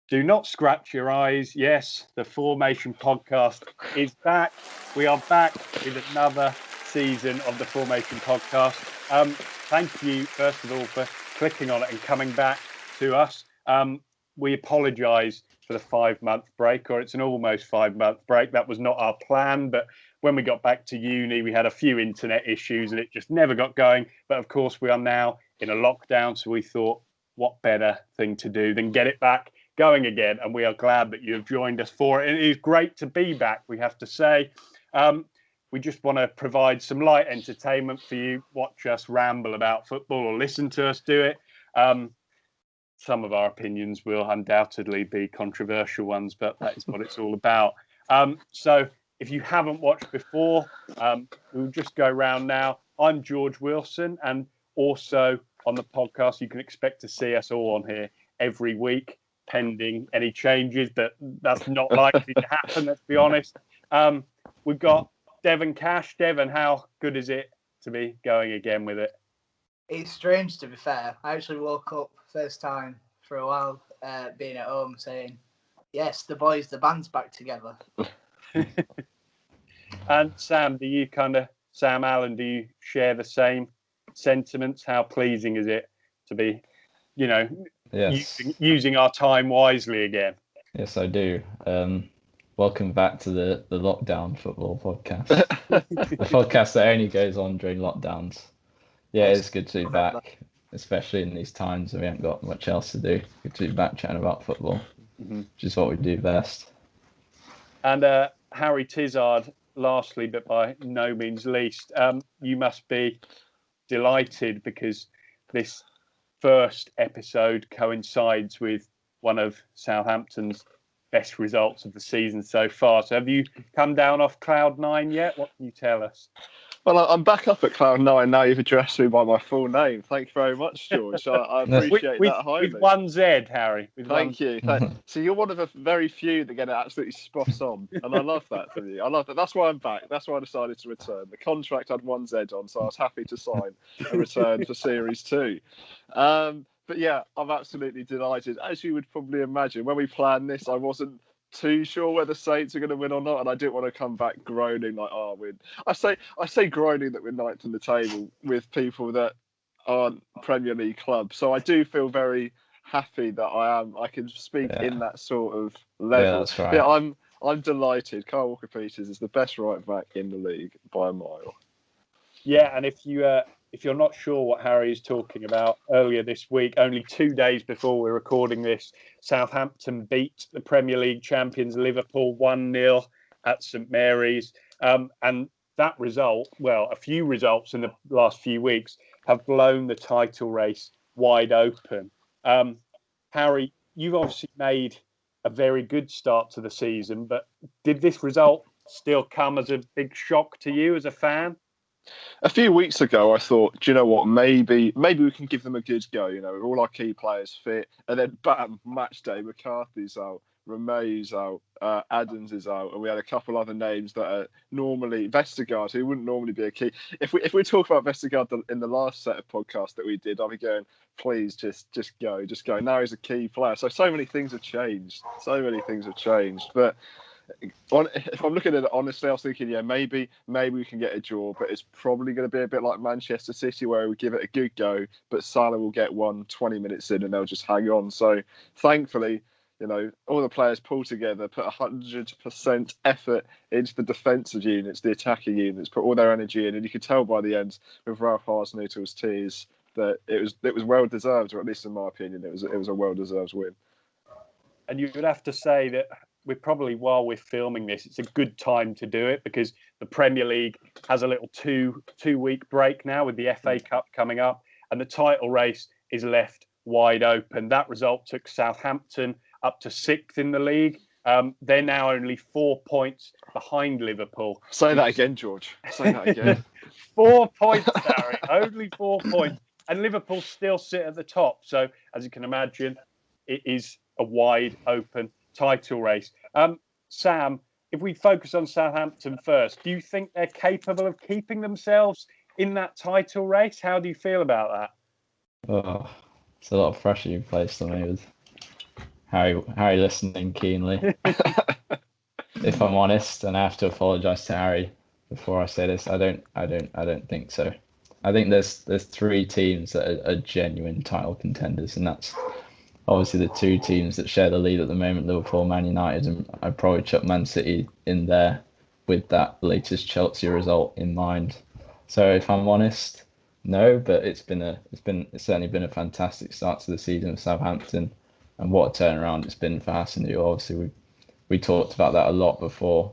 Do not scratch your eyes. Yes, the Fourmation Podcast is back. We are back with another season of the Fourmation Podcast. Thank you, first of all, for clicking on it and coming back to us. We apologise for the 5-month break, or it's an almost 5-month break. That was not our plan, but when we got back to uni, we had a few internet issues and it just never got going. But of course, we are now in a lockdown, so we thought, what better thing to do than get it back going again, and we are glad that you have joined us for it. And it is great to be back, we have to say. We just want to provide some light entertainment for you. Watch us ramble about football or listen to us do it. Some of our opinions will undoubtedly be controversial ones, but that is what it's all about. So if you haven't watched before, we'll just go round now. I'm George Wilson, and also on the podcast, you can expect to see us all on here every week, pending any changes, but that's not likely to happen, let's be honest. We've got Devon Cash. Devon, how good is it to be going again with it? It's strange, to be fair. I actually woke up first time for a while, being at home, saying, yes, the band's back together. And Sam Allen, do you share the same sentiments? How pleasing is it to be, Yes. using our time wisely again? Yes, I do. Welcome back to the Lockdown Football Podcast. The podcast that only goes on during lockdowns. Yeah, it's good to be back, especially in these times when we haven't got much else to do. Good to be back chatting about football, which is what we do best. And Harry Tizard, lastly, but by no means least, you must be delighted because this first episode coincides with one of Southampton's best results of the season so far. So have you come down off cloud 9 yet? What can you tell us? Well, I'm back up at cloud 9 now. You've addressed me by my full name. Thank you very much, George. I appreciate that highly. With one Z, Harry. Thank you. So you're one of the very few that get it absolutely spot on, and I love that from you. I love that. That's why I'm back. That's why I decided to return. The contract had one Z on, so I was happy to sign a return for Series 2. But yeah, I'm absolutely delighted. As you would probably imagine, when we planned this, I wasn't too sure whether Saints are going to win or not, and I didn't want to come back groaning like, "Oh, win." I say groaning that we're ninth in the table with people that aren't Premier League clubs. So I do feel very happy that I can speak in that sort of level. Yeah, that's right. Yeah, I'm delighted. Kyle Walker-Peters is the best right back in the league by a mile. Yeah, and if you're not sure what Harry is talking about, earlier this week, only 2 days before we're recording this, Southampton beat the Premier League champions Liverpool 1-0 at St Mary's. And that result, well, a few results in the last few weeks have blown the title race wide open. Harry, you've obviously made a very good start to the season, but did this result still come as a big shock to you as a fan? A few weeks ago, I thought, do you know what? Maybe we can give them a good go. With all our key players fit, and then bam, match day. McCarthy's out, Romeo's out, Adams is out, and we had a couple other names that are normally Vestergaard, who wouldn't normally be a key. If we talk about Vestergaard in the last set of podcasts that we did, I'll be going, please just go. Now he's a key player. So many things have changed. But if I'm looking at it honestly, I was thinking, maybe we can get a draw, but it's probably going to be a bit like Manchester City, where we give it a good go, but Salah will get 20 minutes in and they'll just hang on. So thankfully, all the players pull together, put 100% effort into the defensive units, the attacking units, put all their energy in, and you could tell by the end with Ralph Hasenhüttl's tears that it was well deserved, or at least in my opinion, it was a well deserved win. And you would have to say that while we're filming this, it's a good time to do it because the Premier League has a little two-week break now with the FA Cup coming up, and the title race is left wide open. That result took Southampton up to 6th in the league. They're now only 4 points behind Liverpool. Say that again, George. Say that again. 4 points, Harry. Only 4 points. And Liverpool still sit at the top. So, as you can imagine, it is a wide open title race. Sam, if we focus on Southampton first, do you think they're capable of keeping themselves in that title race? How do you feel about that? Oh, it's a lot of pressure you placed on me with Harry listening keenly. If I'm honest, and I have to apologise to Harry before I say this, I don't think so. I think there's 3 teams that are genuine title contenders, and that's obviously the 2 teams that share the lead at the moment, Liverpool, Man United, and I'd probably chuck Man City in there with that latest Chelsea result in mind. So if I'm honest, no, but it's certainly been a fantastic start to the season for Southampton, and what a turnaround it's been for Hasenhüttl. Obviously, we talked about that a lot before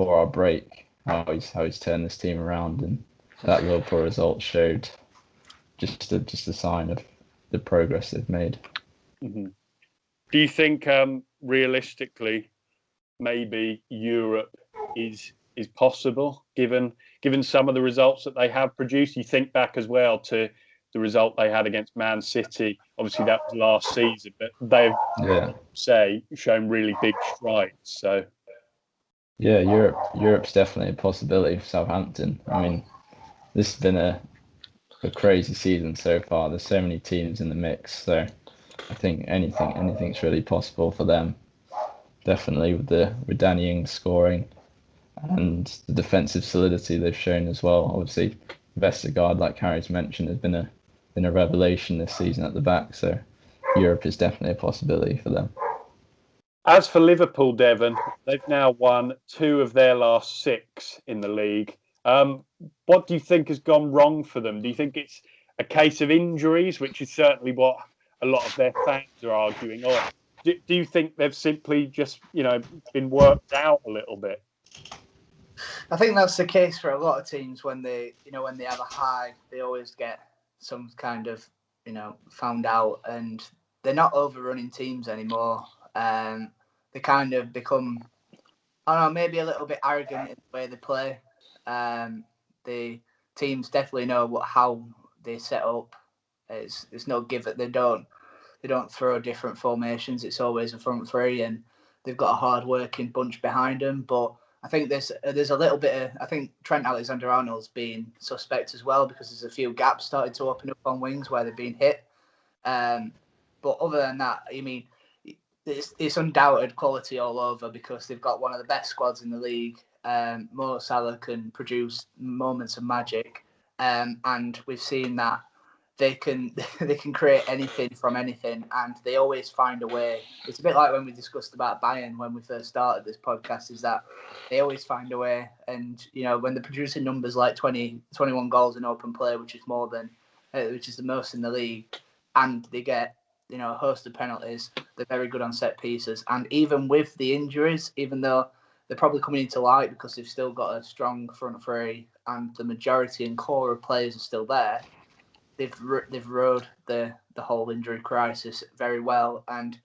our break, how he's turned this team around, and that Liverpool result showed just a sign of the progress they've made. Mm-hmm. Do you think realistically maybe Europe is possible given some of the results that they have produced? You think back as well to the result they had against Man City. Obviously that was last season, but they've shown really big strides. So yeah, Europe's definitely a possibility for Southampton. I mean, this has been a crazy season so far. There's so many teams in the mix, so I think anything's really possible for them. Definitely with Danny Ings scoring and the defensive solidity they've shown as well. Obviously, Vestergaard, like Harry's mentioned, has been a revelation this season at the back. So Europe is definitely a possibility for them. As for Liverpool, Devon, they've now won 2 of their last 6 in the league. What do you think has gone wrong for them? Do you think it's a case of injuries, which is certainly what a lot of their fans are arguing, or do you think they've simply just, been worked out a little bit? I think that's the case for a lot of teams when they have a high, they always get some kind of, found out, and they're not overrunning teams anymore. They kind of become, I don't know, maybe a little bit arrogant in the way they play. The teams definitely know how they set up. It's no give it. They don't throw different formations. It's always a front 3, and they've got a hard-working bunch behind them. But I think there's a little bit of, I think Trent Alexander-Arnold's been suspect as well, because there's a few gaps starting to open up on wings where they've been hit. But other than that, I mean, it's undoubted quality all over, because they've got one of the best squads in the league. Mo Salah can produce moments of magic, and we've seen that they can create anything from anything, and they always find a way. It's a bit like when we discussed about Bayern when we first started this podcast, is that they always find a way. And when they're producing numbers like 21 goals in open play, which is the most in the league, and they get a host of penalties, they're very good on set pieces. And even with the injuries, even though they're probably coming into light because they've still got a strong front 3 and the majority and core of players are still there, they've rode the whole injury crisis very well. And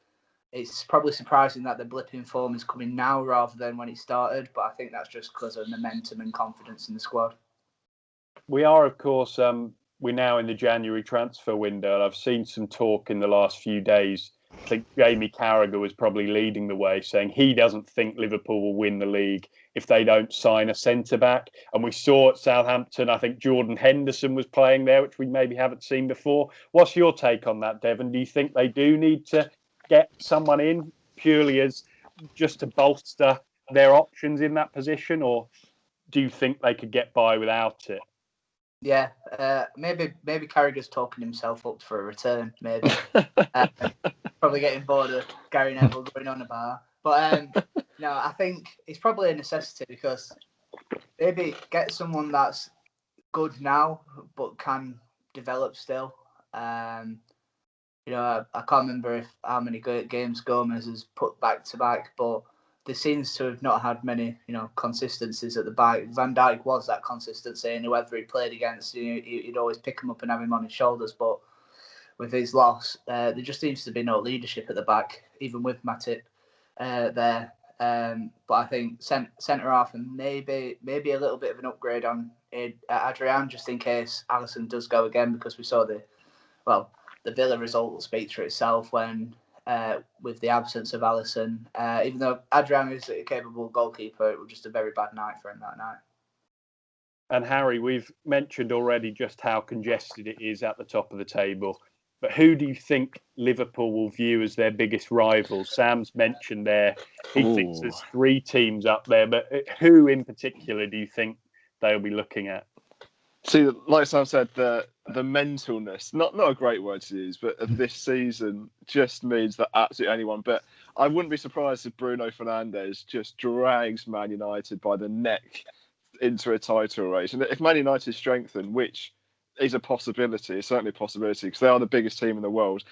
it's probably surprising that the blip in form is coming now rather than when it started, but I think that's just because of momentum and confidence in the squad. We are, of course, we're now in the January transfer window, and I've seen some talk in the last few days. I think Jamie Carragher was probably leading the way, saying he doesn't think Liverpool will win the league if they don't sign a centre-back. And we saw at Southampton, I think Jordan Henderson was playing there, which we maybe haven't seen before. What's your take on that, Devon? Do you think they do need to get someone in purely as just to bolster their options in that position, or do you think they could get by without it? Yeah, maybe Carragher's talking himself up for a return. Maybe probably getting bored of Gary Neville going on about. But no, I think it's probably a necessity, because maybe get someone that's good now but can develop still. I can't remember how many games Gomez has put back to back, but there seems to have not had many, consistencies at the back. Van Dijk was that consistency, and whoever he played against, he'd always pick him up and have him on his shoulders. But with his loss, there just seems to be no leadership at the back, even with Matip there. But I think centre half and maybe a little bit of an upgrade on Adrian, just in case Alisson does go again, because we saw the Villa result will speak for itself when. With the absence of Alisson, even though Adrian is a capable goalkeeper, it was just a very bad night for him that night. And Harry, we've mentioned already just how congested it is at the top of the table. But who do you think Liverpool will view as their biggest rivals? Sam's mentioned there. He thinks there's 3 teams up there, but who in particular do you think they'll be looking at? See, like Sam said, the mentalness, not a great word to use, but of this season just means that absolutely anyone. But I wouldn't be surprised if Bruno Fernandes just drags Man United by the neck into a title race. And if Man United strengthen, which is a possibility, it's certainly a possibility, because they are the biggest team in the world,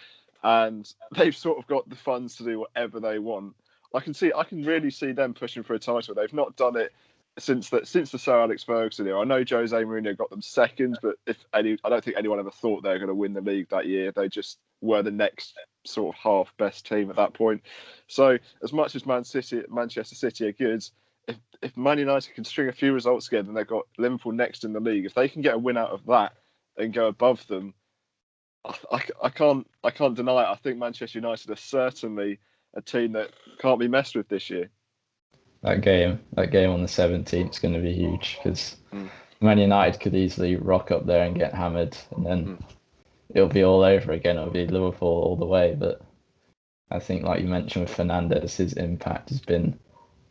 and they've sort of got the funds to do whatever they want. I can really see them pushing for a title. They've not done it since the Sir Alex Ferguson era. I know Jose Mourinho got them second, but I don't think anyone ever thought they were going to win the league that year. They just were the next sort of half best team at that point. So as much as Manchester City are good, if Man United can string a few results together, and they've got Liverpool next in the league, if they can get a win out of that and go above them, I can't deny it. I think Manchester United are certainly a team that can't be messed with this year. That game on the 17th is going to be huge, because Man United could easily rock up there and get hammered, and then it'll be all over again. It'll be Liverpool all the way. But I think, like you mentioned with Fernandes, his impact has been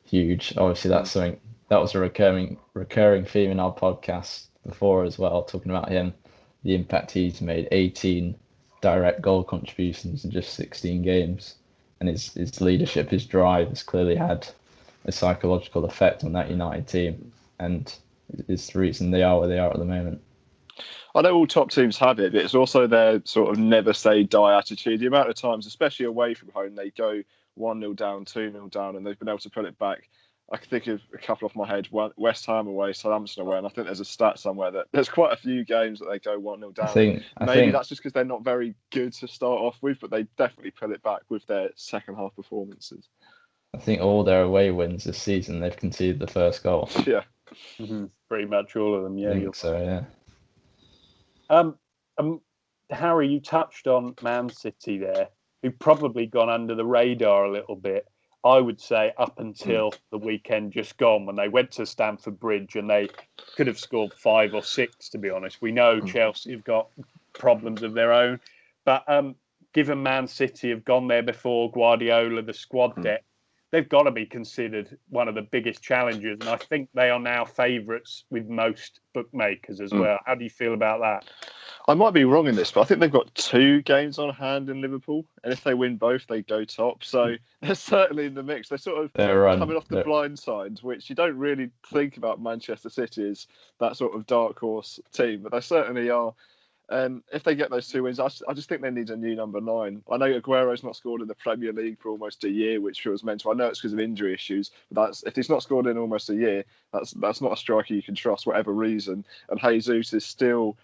huge. Obviously, that's something that was a recurring theme in our podcast before as well, talking about him, the impact he's made. 18 direct goal contributions in just 16 games, and his leadership, his drive has clearly had a psychological effect on that United team, and it's the reason they are where they are at the moment. I know all top teams have it, but it's also their sort of never say die attitude. The amount of times, especially away from home, they go 1-0 down, 2-0 down, and they've been able to pull it back. I can think of a couple off my head: West Ham away, Southampton away, and I think there's a stat somewhere that there's quite a few games that they go 1-0 down. I think that's just because they're not very good to start off with, but they definitely pull it back with their second half performances. I think all their away wins this season, they've conceded the first goal. Yeah. Pretty much all of them, yeah. I think so, yeah. Harry, you touched on Man City there, who've probably gone under the radar a little bit, I would say, up until the weekend just gone, when they went to Stamford Bridge and they could have scored 5 or 6, to be honest. We know Chelsea have got problems of their own, but given Man City have gone there before, Guardiola, the squad depth, they've got to be considered one of the biggest challengers, and I think they are now favourites with most bookmakers as well. How do you feel about that? I might be wrong in this, but I think they've got 2 games on hand in Liverpool, and if they win both, they go top. So they're certainly in the mix. They're sort of coming off the blind side, which you don't really think about Manchester City as that sort of dark horse team, but they certainly are. If they get those 2 wins, I just think they need a new number 9. I know Aguero's not scored in the Premier League for almost a year, which feels mental. I know it's because of injury issues, but if he's not scored in almost a year, that's not a striker you can trust, whatever reason. And Jesus is still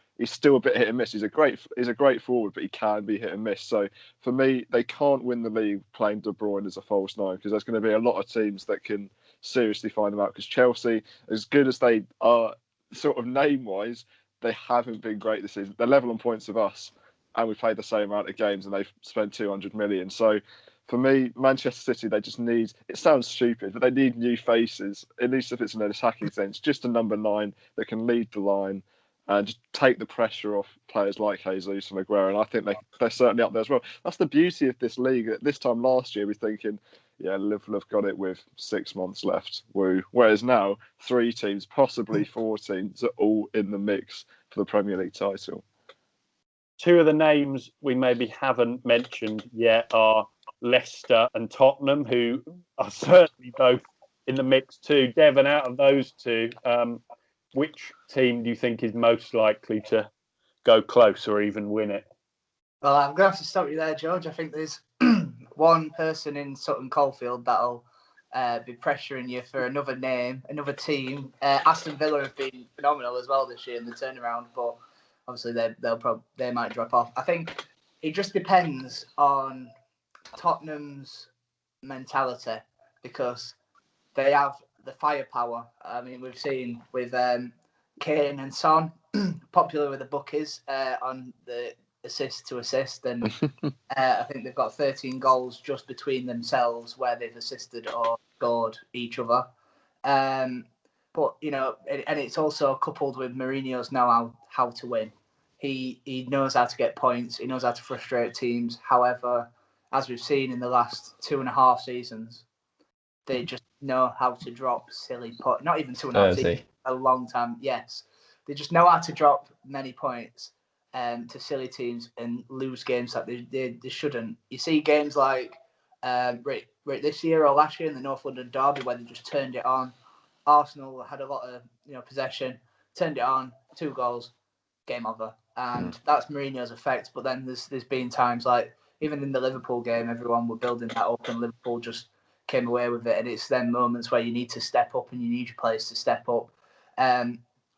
a bit hit and miss. He's a great forward, but he can be hit and miss. So for me, they can't win the league playing De Bruyne as a false 9, because there's going to be a lot of teams that can seriously find them out. Because Chelsea, as good as they are, sort of name-wise, they haven't been great this season. They're level on points of us, and we played the same amount of games, and they've spent 200 million. So for me, Manchester City, they just need, it sounds stupid, but they need new faces, at least if it's in an attacking sense, just a number 9 that can lead the line and just take the pressure off players like Jesus and Aguero. And I think they're certainly up there as well. That's the beauty of this league. At this time last year, we're thinking, yeah, Liverpool have got it with 6 months left. Woo. Whereas now, 3 teams, possibly 4 teams, are all in the mix for the Premier League title. 2 of the names we maybe haven't mentioned yet are Leicester and Tottenham, who are certainly both in the mix too. Devon, out of those 2, which team do you think is most likely to go close or even win it? Well, I'm going to have to stop you there, George. I think there's one person in Sutton Coldfield that'll be pressuring you for another name, another team. Aston Villa have been phenomenal as well this year in the turnaround, but obviously they might drop off. I think it just depends on Tottenham's mentality, because they have the firepower. I mean, we've seen with Kane and Son, popular with the bookies on the assist to assist, and I think they've got 13 goals just between themselves where they've assisted or scored each other. But, you know, and it's also coupled with Mourinho's know how to win. He knows how to get points. He knows how to frustrate teams. However, as we've seen in the last 2.5 seasons, they just know how to drop silly points. Not even 2.5 seasons, a long time. Yes, they just know how to drop many points to silly teams and lose games that they shouldn't. You see games like right this year or last year in the North London derby where they just turned it on. Arsenal had a lot of possession, turned it on, 2 goals, game over, and that's Mourinho's effect. But then there's been times like even in the Liverpool game, everyone were building that up, and Liverpool just came away with it. And it's then moments where you need to step up and you need your players to step up.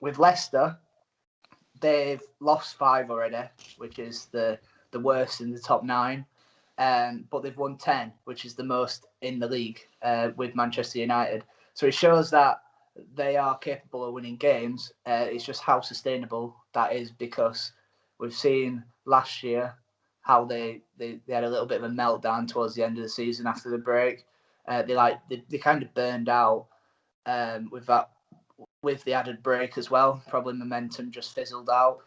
With Leicester, they've lost 5 already, which is the worst in the top 9. But they've won 10, which is the most in the league with Manchester United. So it shows that they are capable of winning games. It's just how sustainable that is, because we've seen last year how they had a little bit of a meltdown towards the end of the season after the break. They kind of burned out with the added break as well. Probably momentum just fizzled out.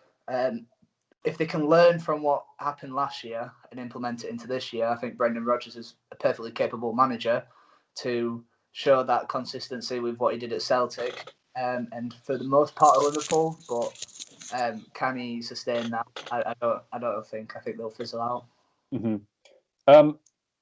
If they can learn from what happened last year and implement it into this year, I think Brendan Rodgers is a perfectly capable manager to show that consistency with what he did at Celtic and for the most part at Liverpool. But can he sustain that? I don't think. I think they'll fizzle out. Mm-hmm.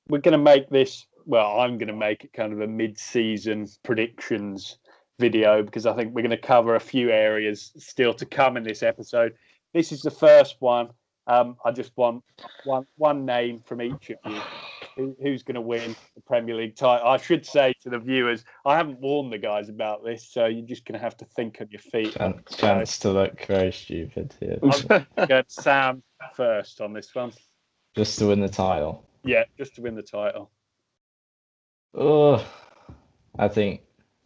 We're going to make this. Well, I'm going to make it kind of a mid-season predictions video because I think we're going to cover a few areas still to come in this episode. This is the first one. I just want one name from each of you. Who's going to win the Premier League title? I should say to the viewers, I haven't warned the guys about this, so you're just going to have to think on your feet. Chance to look very stupid here. I'm going to go Sam first on this one. Just to win the title? Yeah, just to win the title. Oh, I think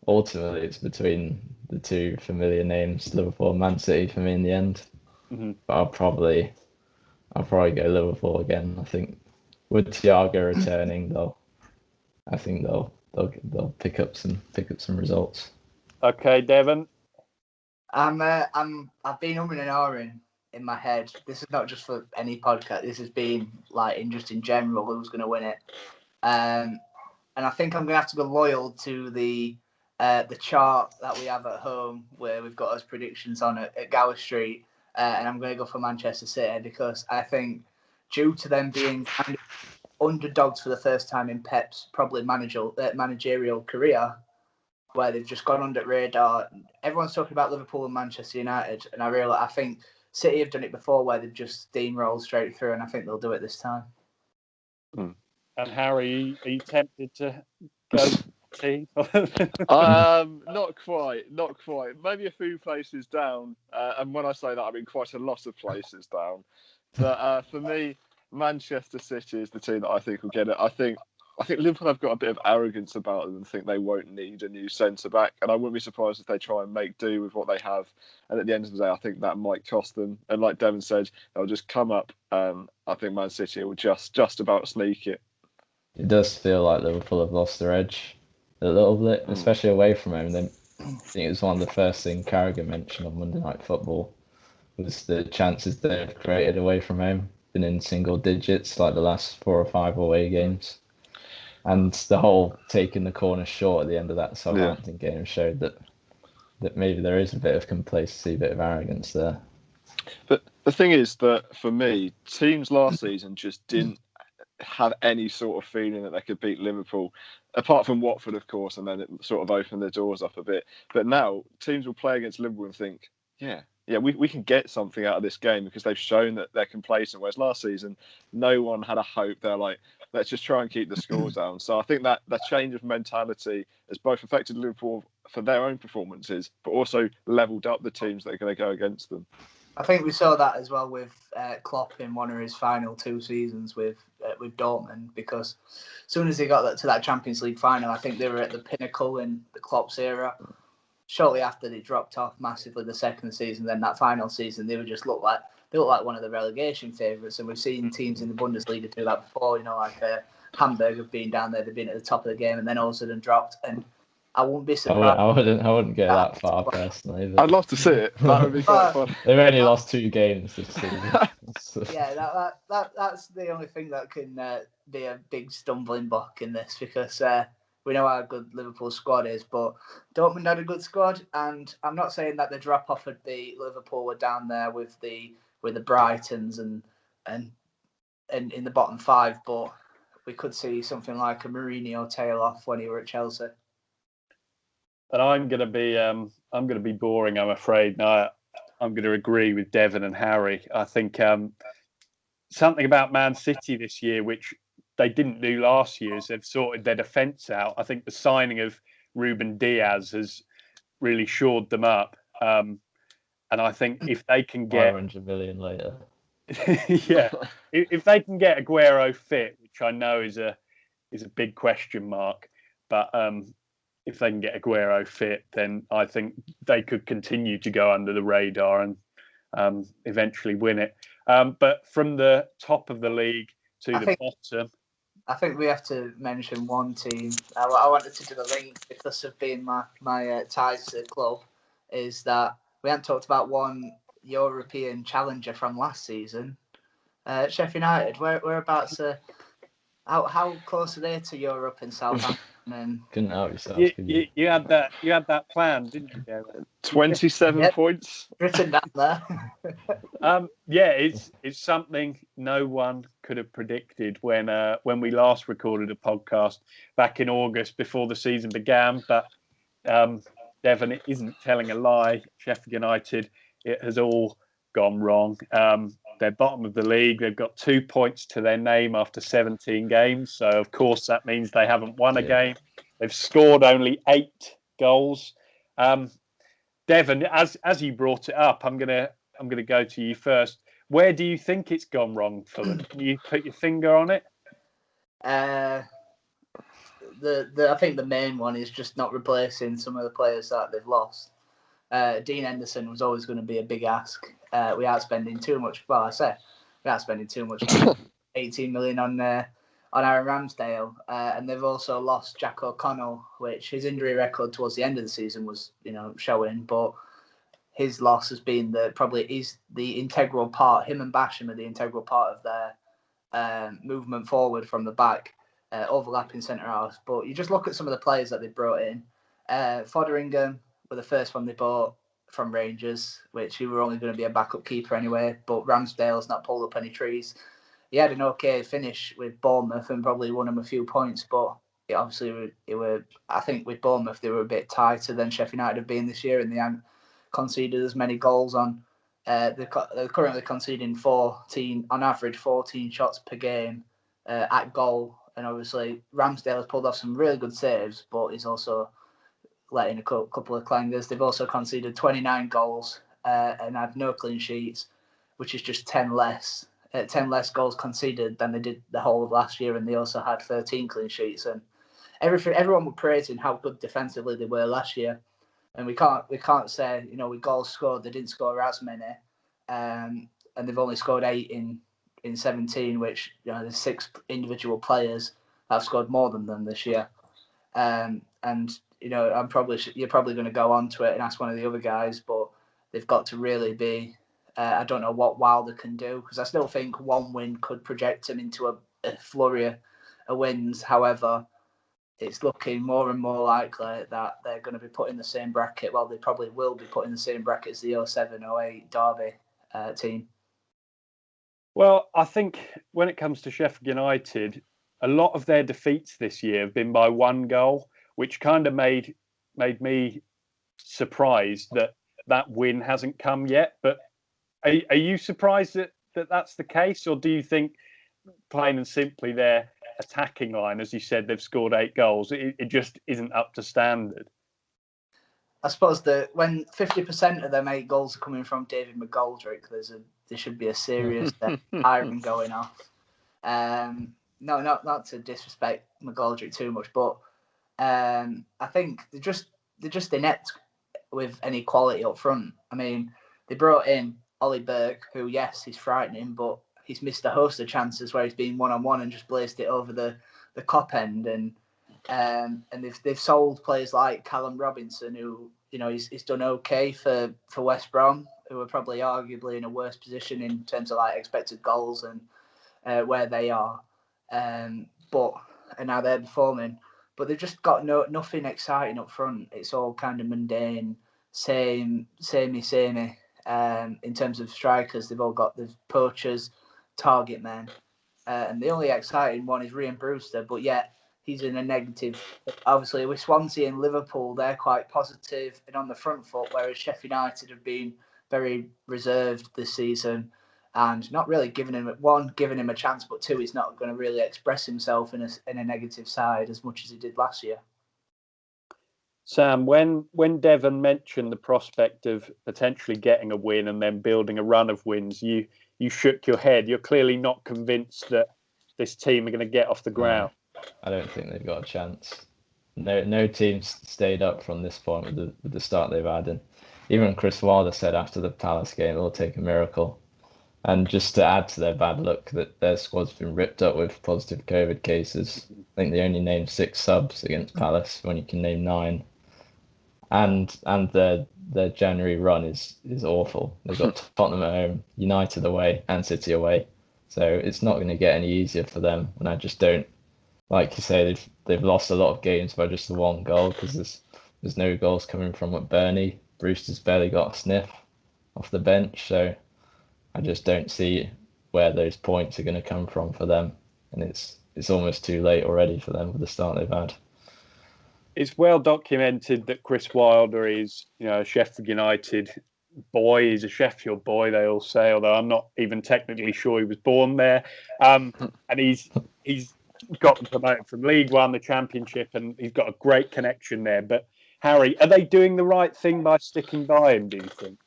ultimately it's between the 2 familiar names, Liverpool and Man City, for me in the end. Mm-hmm. But I'll probably go Liverpool again. I think with Thiago returning, I think they'll pick up some results. Okay, Devon. I've been umming and ahhing in my head. This is not just for any podcast. This has been like in general who's going to win it. And I think I'm going to have to be loyal to the chart that we have at home where we've got those predictions on at Gower Street. And I'm going to go for Manchester City because I think due to them being kind of underdogs for the first time in Pep's probably managerial career, where they've just gone under radar. Everyone's talking about Liverpool and Manchester United, and I think City have done it before where they've just steamrolled straight through, and I think they'll do it this time. And Harry, are you tempted to go team? Not quite. Maybe a few places down, and when I say that, I mean quite a lot of places down. But for me, Manchester City is the team that I think will get it. I think Liverpool have got a bit of arrogance about them and think they won't need a new centre-back. And I wouldn't be surprised if they try and make do with what they have. And at the end of the day, I think that might cost them. And like Devon said, they'll just come up. I think Man City will just about sneak it. It does feel like Liverpool have lost their edge a little bit, especially away from home. I think it was one of the first things Carragher mentioned on Monday Night Football was the chances they've created away from home. Been in single digits like the last 4 or 5 away games. And the whole taking the corner short at the end of that Southampton game showed that maybe there is a bit of complacency, a bit of arrogance there. But the thing is that for me, teams last season just didn't have any sort of feeling that they could beat Liverpool, apart from Watford, of course, and then it sort of opened their doors up a bit. But now teams will play against Liverpool and think, we can get something out of this game because they've shown that they're complacent. Whereas last season, no one had a hope. They're like, let's just try and keep the score down. So I think that change of mentality has both affected Liverpool for their own performances, but also leveled up the teams that are going to go against them. I think we saw that as well with Klopp in one of his final 2 seasons with Dortmund, because as soon as they got to that Champions League final, I think they were at the pinnacle in the Klopp's era. Shortly after they dropped off massively the second season, then that final season, they looked like one of the relegation favourites. And we've seen teams in the Bundesliga do that before, like Hamburg have been down there, they've been at the top of the game and then all of a sudden dropped. And I wouldn't be surprised. I wouldn't go that far personally. But I'd love to see it. That would be quite fun. They've only lost 2 games this season. Yeah, that's the only thing that can be a big stumbling block in this, because we know how good Liverpool's squad is, but Dortmund had a good squad, and I'm not saying that the drop off would be Liverpool were down there with the Brightons and in the bottom 5, but we could see something like a Mourinho tail off when he were at Chelsea. And I'm going to be boring, I'm afraid. No, I'm going to agree with Devon and Harry. I think something about Man City this year, which they didn't do last year, is they've sorted their defence out. I think the signing of Ruben Diaz has really shored them up. And I think if they can get 500 million later, yeah, if they can get Aguero fit, which I know is a big question mark, but if they can get Aguero fit, then I think they could continue to go under the radar and eventually win it. But from the top of the league to the bottom, I think we have to mention one team. I wanted to do the link because of being my ties to the club, is that we haven't talked about one European challenger from last season, Sheffield United. Whereabouts? How close are they to Europe and Southampton? And couldn't help yourself. You had that plan, didn't you, Gary? 27 points written down there. Yeah, it's something no one could have predicted when we last recorded a podcast back in August before the season began. But Devon, it isn't telling a lie. Sheffield United, it has all gone wrong. They're bottom of the league. They've got 2 points to their name after 17 games. So, of course, that means they haven't won a game. They've scored only 8 goals. Devon, as you brought it up, I'm gonna go to you first. Where do you think it's gone wrong for them? Can you put your finger on it? I think the main one is just not replacing some of the players that they've lost. Dean Henderson was always going to be a big ask. We are spending too much. Well, I say we are spending too much. 18 million on Aaron Ramsdale, and they've also lost Jack O'Connell, which his injury record towards the end of the season was, showing, but his loss has been is the integral part. Him and Basham are the integral part of their movement forward from the back, overlapping centre halves. But you just look at some of the players that they brought in. Fotheringham were the first one they bought from Rangers, which he were only going to be a backup keeper anyway. But Ramsdale's not pulled up any trees. He had an okay finish with Bournemouth and probably won them a few points, but I think with Bournemouth they were a bit tighter than Sheffield United have been this year, and they haven't conceded as many goals on. They're currently conceding 14 shots per game at goal, and obviously Ramsdale has pulled off some really good saves, but he's also letting a couple of clangers. They've also conceded 29 goals and had no clean sheets, which is just 10 less goals conceded than they did the whole of last year, and they also had 13 clean sheets. And everyone were praising how good defensively they were last year, and we can't say with goals scored they didn't score as many, and they've only scored 8 in 17, which there's 6 individual players that have scored more than them this year, and you're probably going to go on to it and ask one of the other guys, but they've got to really be. I don't know what Wilder can do, because I still think one win could project him into a flurry of wins. However, it's looking more and more likely that they're going to be put in the same bracket. Well, they probably will be put in the same bracket as the 07-08 Derby team. Well, I think when it comes to Sheffield United, a lot of their defeats this year have been by 1 goal, which kind of made me surprised that win hasn't come yet. But are you surprised that that's the case, or do you think, plain and simply, their attacking line, as you said, they've scored 8 goals, it just isn't up to standard? I suppose that when 50% of them 8 goals are coming from David McGoldrick, there should be a serious iron going off. No, not to disrespect McGoldrick too much, but I think they're just inept with any quality up front. I mean, they brought in Ollie Burke, who, yes, he's frightening, but he's missed a host of chances where he's been one-on-one and just blazed it over the cop end. And and they've sold players like Callum Robinson, who he's done okay for West Brom, who are probably arguably in a worse position in terms of like expected goals and where they are, and now they're performing, but they've just got nothing exciting up front. It's all kind of mundane, samey. In terms of strikers, they've all got the poachers, target men, and the only exciting one is Ryan Brewster, but yet he's in a negative. Obviously, with Swansea and Liverpool, they're quite positive and on the front foot, whereas Sheffield United have been very reserved this season and not really giving him a chance, but two, he's not going to really express himself in a negative side as much as he did last year. Sam, when Devon mentioned the prospect of potentially getting a win and then building a run of wins, you shook your head. You're clearly not convinced that this team are going to get off the ground. I don't think they've got a chance. No team's stayed up from this point with the start they've had. And even Chris Wilder said after the Palace game, it'll take a miracle. And just to add to their bad luck, that their squad's been ripped up with positive COVID cases. I think they only named 6 subs against Palace when you can name 9. And their January run is awful. They've got Tottenham at home, United away, and City away. So it's not going to get any easier for them. And I just don't, like you say, they've lost a lot of games by just the 1 goal because there's no goals coming from McBurney. Brewster's barely got a sniff off the bench. So I just don't see where those points are going to come from for them. And it's almost too late already for them with the start they've had. It's well documented that Chris Wilder is, a Sheffield United boy. He's a Sheffield boy, they all say, although I'm not even technically sure he was born there. And he's got them promoted from League One, the Championship, and he's got a great connection there. But Harry, are they doing the right thing by sticking by him, do you think?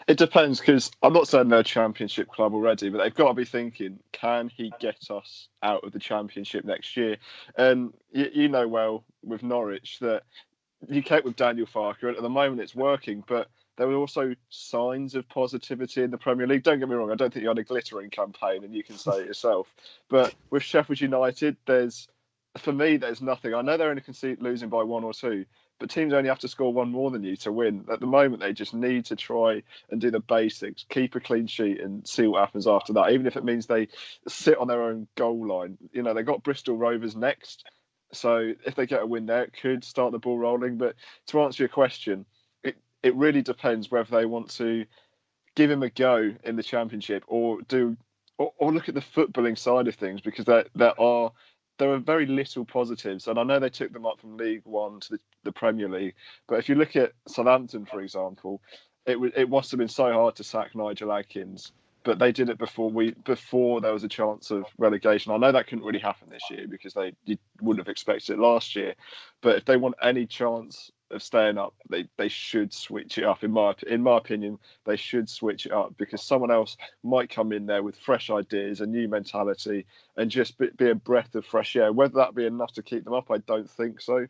It depends, because I'm not saying they're a Championship club already, but they've got to be thinking, can he get us out of the Championship next year? And you know well with Norwich that you kept with Daniel Farke, and at the moment it's working, but there were also signs of positivity in the Premier League. Don't get me wrong, I don't think you had a glittering campaign, and you can say it yourself. But with Sheffield United, for me, there's nothing. I know they're only losing by 1 or 2, but teams only have to score 1 more than you to win. At the moment, they just need to try and do the basics, keep a clean sheet and see what happens after that, even if it means they sit on their own goal line. They've got Bristol Rovers next, so if they get a win there, it could start the ball rolling. But to answer your question, it really depends whether they want to give him a go in the Championship or look at the footballing side of things, because there are very little positives. And I know they took them up from League One to the Premier League, but if you look at Southampton, for example, it must have been so hard to sack Nigel Adkins, but they did it before there was a chance of relegation. I know that couldn't really happen this year because you wouldn't have expected it last year, but if they want any chance of staying up, they should switch it up. In my opinion, they should switch it up, because someone else might come in there with fresh ideas, a new mentality, and just be a breath of fresh air. Whether that be enough to keep them up, I don't think so.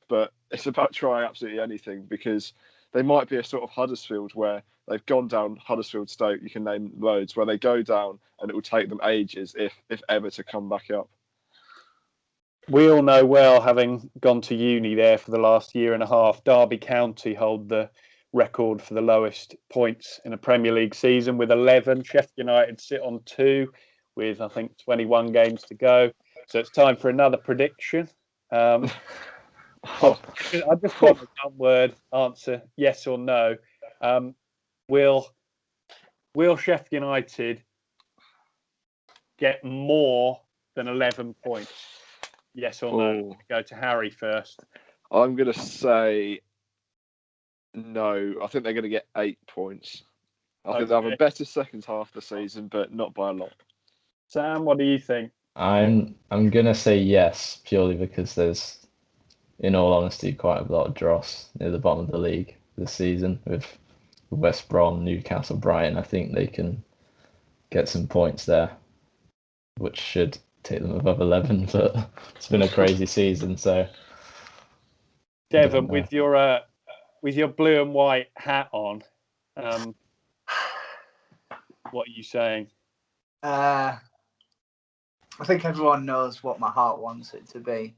But it's about trying absolutely anything, because they might be a sort of Huddersfield where they've gone down, Huddersfield, Stoke, you can name loads, where they go down and it will take them ages, if ever, to come back up. We all know well, having gone to uni there for the last year and a half, Derby County hold the record for the lowest points in a Premier League season with 11. Sheffield United sit on 2 with, I think, 21 games to go. So it's time for another prediction. I just want a one-word answer, yes or no. Will Sheffield United get more than 11 points? Yes or no? Go to Harry first. I'm going to say no. I think they're going to get 8 points. I think they'll have a better second half of the season, but not by a lot. Sam, what do you think? I'm going to say yes, purely because there's, in all honesty, quite a lot of dross near the bottom of the league this season with West Brom, Newcastle, Brighton. I think they can get some points there, which should take them above 11, but it's been a crazy season. So, Devon, with your blue and white hat on, what are you saying? I think everyone knows what my heart wants it to be.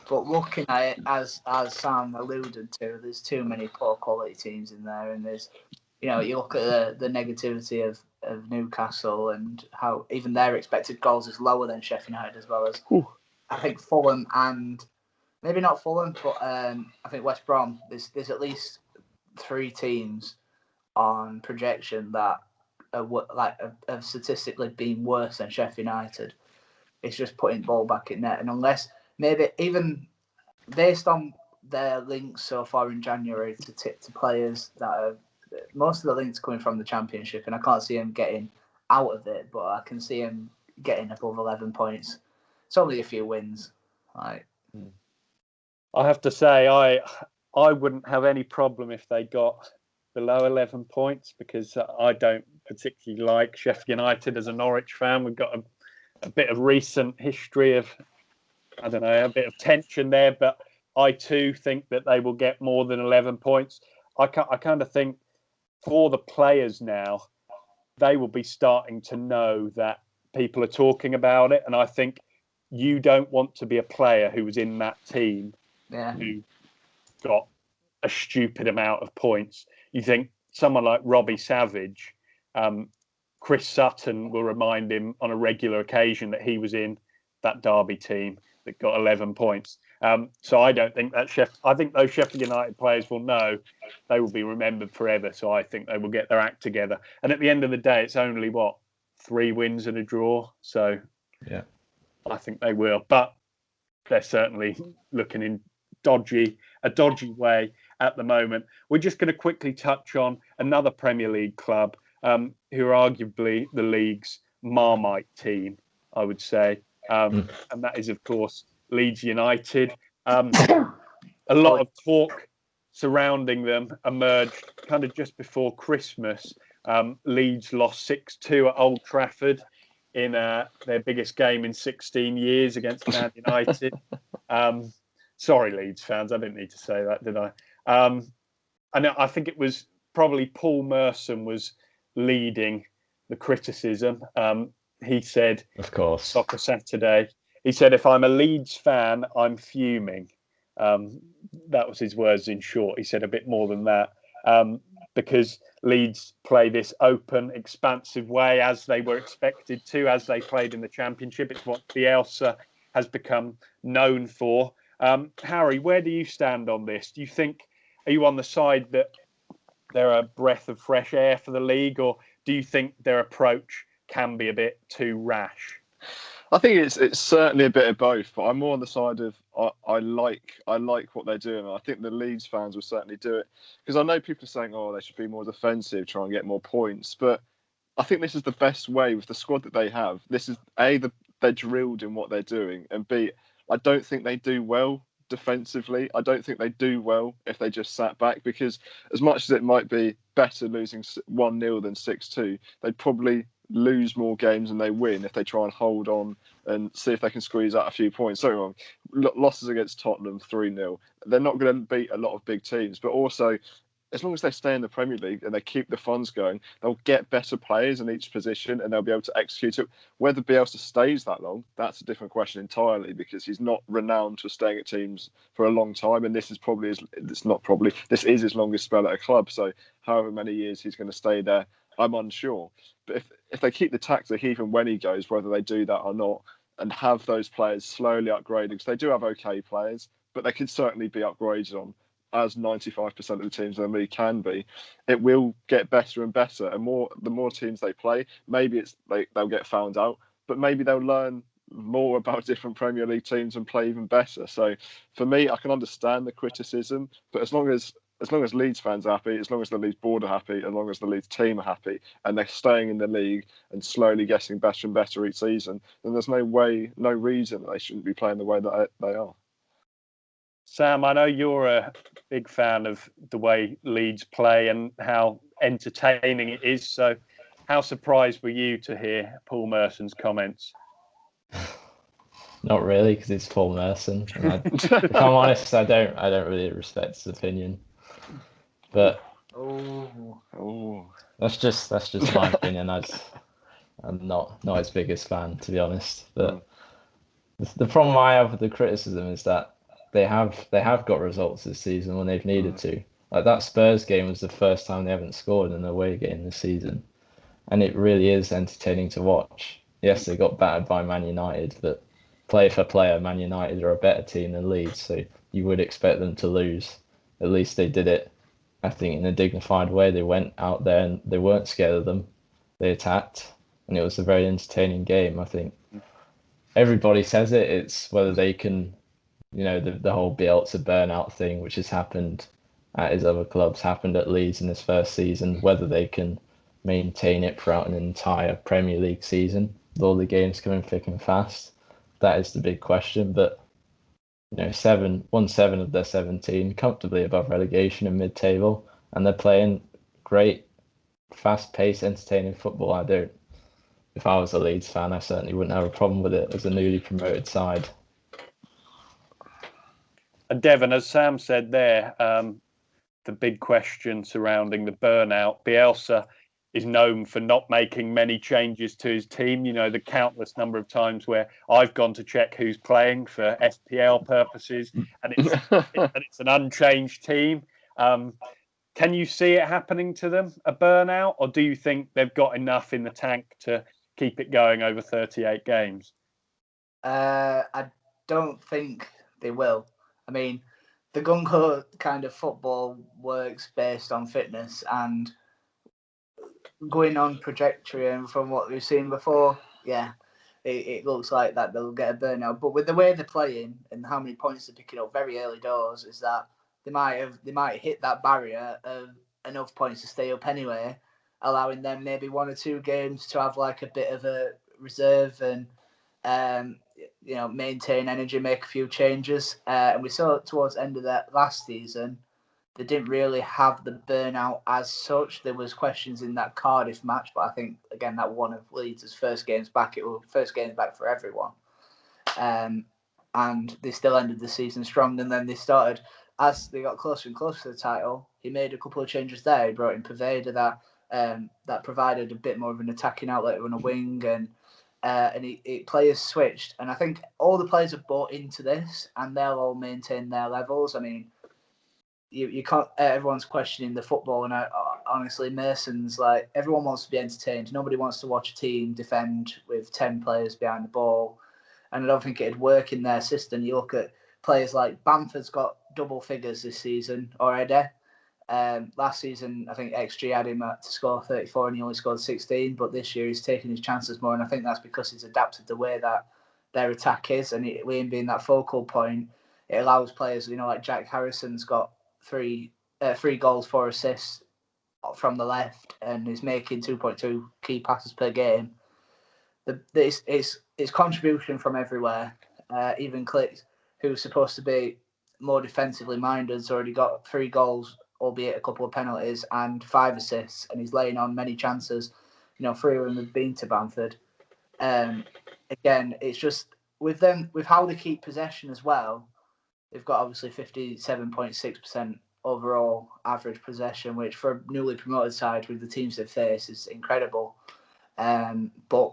But looking at it, as Sam alluded to, there's too many poor quality teams in there, and there's, you look at the negativity of Newcastle and how even their expected goals is lower than Sheffield United, as well as I think Fulham and maybe not Fulham, but I think West Brom. There's at least 3 teams on projection that have statistically been worse than Sheffield United. It's just putting the ball back in net, and unless maybe even based on their links so far in January to players that are most of the links coming from the Championship, and I can't see them getting out of it, but I can see them getting above 11 points. It's only a few wins. I have to say, I wouldn't have any problem if they got below 11 points, because I don't particularly like Sheffield United as a Norwich fan. We've got a bit of recent history of, I don't know, a bit of tension there, but I too think that they will get more than 11 points. I kind of think for the players now, they will be starting to know that people are talking about it. And I think you don't want to be a player who was in that team who got a stupid amount of points. You think someone like Robbie Savage, Chris Sutton will remind him on a regular occasion that he was in that Derby team that got 11 points. So I don't think that I think those Sheffield United players will know they will be remembered forever. So I think they will get their act together. And at the end of the day, it's only 3 wins and a draw. So yeah, I think they will. But they're certainly looking in a dodgy way at the moment. We're just going to quickly touch on another Premier League club who are arguably the league's Marmite team, I would say. And that is, of course, Leeds United. A lot of talk surrounding them emerged kind of just before Christmas. Leeds lost 6-2 at Old Trafford in their biggest game in 16 years against Man United. Sorry, Leeds fans, I didn't need to say that, did I? And I think it was probably Paul Merson was leading the criticism. He said, of course, Soccer Saturday, he said, if I'm a Leeds fan, I'm fuming. That was his words in short. He said a bit more than that, because Leeds play this open, expansive way as they were expected to, as they played in the Championship. It's what Bielsa has become known for. Harry, where do you stand on this? Are you on the side that they're a breath of fresh air for the league, or do you think their approach can be a bit too rash? I think it's certainly a bit of both, but I'm more on the side of I like what they're doing. I think the Leeds fans will certainly do it, because I know people are saying, they should be more defensive, try and get more points. But I think this is the best way with the squad that they have. This is they're drilled in what they're doing, and B, I don't think they do well defensively. I don't think they do well if they just sat back, because as much as it might be better losing 1-0 than 6-2, they'd probably lose more games than they win if they try and hold on and see if they can squeeze out a few points. So losses against Tottenham 3-0. They're not going to beat a lot of big teams, but also as long as they stay in the Premier League and they keep the funds going, they'll get better players in each position and they'll be able to execute it. Whether Bielsa stays that long, that's a different question entirely, because he's not renowned for staying at teams for a long time. And this is this is his longest spell at a club. So however many years he's going to stay there, I'm unsure. But if they keep the tactic even when he goes, whether they do that or not, and have those players slowly upgraded, because they do have okay players, but they could certainly be upgraded on, as 95% of the teams in the league can be, it will get better and better. And the more teams they play, maybe they'll get found out, but maybe they'll learn more about different Premier League teams and play even better. So for me, I can understand the criticism, but as long as Leeds fans are happy, as long as the Leeds board are happy, as long as the Leeds team are happy, and they're staying in the league and slowly getting better and better each season, then there's no reason that they shouldn't be playing the way that they are. Sam, I know you're a big fan of the way Leeds play and how entertaining it is. So how surprised were you to hear Paul Merson's comments? Not really, because it's Paul Merson. And if I'm honest, I don't really respect his opinion. But that's just my opinion. I'm not his biggest fan, to be honest. But the problem I have with the criticism is that they have got results this season when they've needed to. Like that Spurs game was the first time they haven't scored in an away game this season, and it really is entertaining to watch. Yes, they got battered by Man United, but player for player, Man United are a better team than Leeds, so you would expect them to lose. At least they did it, I think, in a dignified way. They went out there and they weren't scared of them. They attacked, and it was a very entertaining game. I think everybody says it. It's whether they can, the whole Bielsa burnout thing, which has happened at his other clubs, happened at Leeds in his first season, whether they can maintain it throughout an entire Premier League season with all the games coming thick and fast. That is the big question. But, 7 of their 17, comfortably above relegation and mid-table, and they're playing great, fast-paced, entertaining football. If I was a Leeds fan, I certainly wouldn't have a problem with it as a newly promoted side. And Devon, as Sam said there, the big question surrounding the burnout, Bielsa is known for not making many changes to his team. The countless number of times where I've gone to check who's playing for SPL purposes, and it's an unchanged team. Can you see it happening to them, a burnout, or do you think they've got enough in the tank to keep it going over 38 games? I don't think they will. I mean, the gung-ho kind of football works based on fitness, and going on trajectory, and from what we've seen before, it looks like that they'll get a burnout. But with the way they're playing and how many points they're picking up very early doors, is that they might hit that barrier of enough points to stay up anyway, allowing them maybe 1 or 2 games to have like a bit of a reserve and maintain energy, make a few changes. And we saw towards the end of that last season, they didn't really have the burnout as such. There was questions in that Cardiff match, but I think, again, that one of Leeds' first games back, it was first games back for everyone. And they still ended the season strong. And then they started, as they got closer and closer to the title, he made a couple of changes there. He brought in Paveda that provided a bit more of an attacking outlet on a wing, and players switched. And I think all the players have bought into this, and they'll all maintain their levels. I mean, you can't. Everyone's questioning the football, and honestly, Mason's like, everyone wants to be entertained. Nobody wants to watch a team defend with 10 players behind the ball, and I don't think it'd work in their system. You look at players like Bamford's got double figures this season already. Last season, I think XG had him to score 34, and he only scored 16. But this year, he's taking his chances more, and I think that's because he's adapted the way that their attack is, and with him being that focal point, it allows players, like Jack Harrison's got 3 goals, 4 assists from the left, and is making 2.2 key passes per game. It's contribution from everywhere. Even Click, who's supposed to be more defensively minded, has already got 3 goals, albeit a couple of penalties, and 5 assists, and he's laying on many chances. 3 of them have been to Bamford. Again, it's just with them, with how they keep possession as well. They've got obviously 57.6% overall average possession, which for a newly promoted side with the teams they face is incredible. But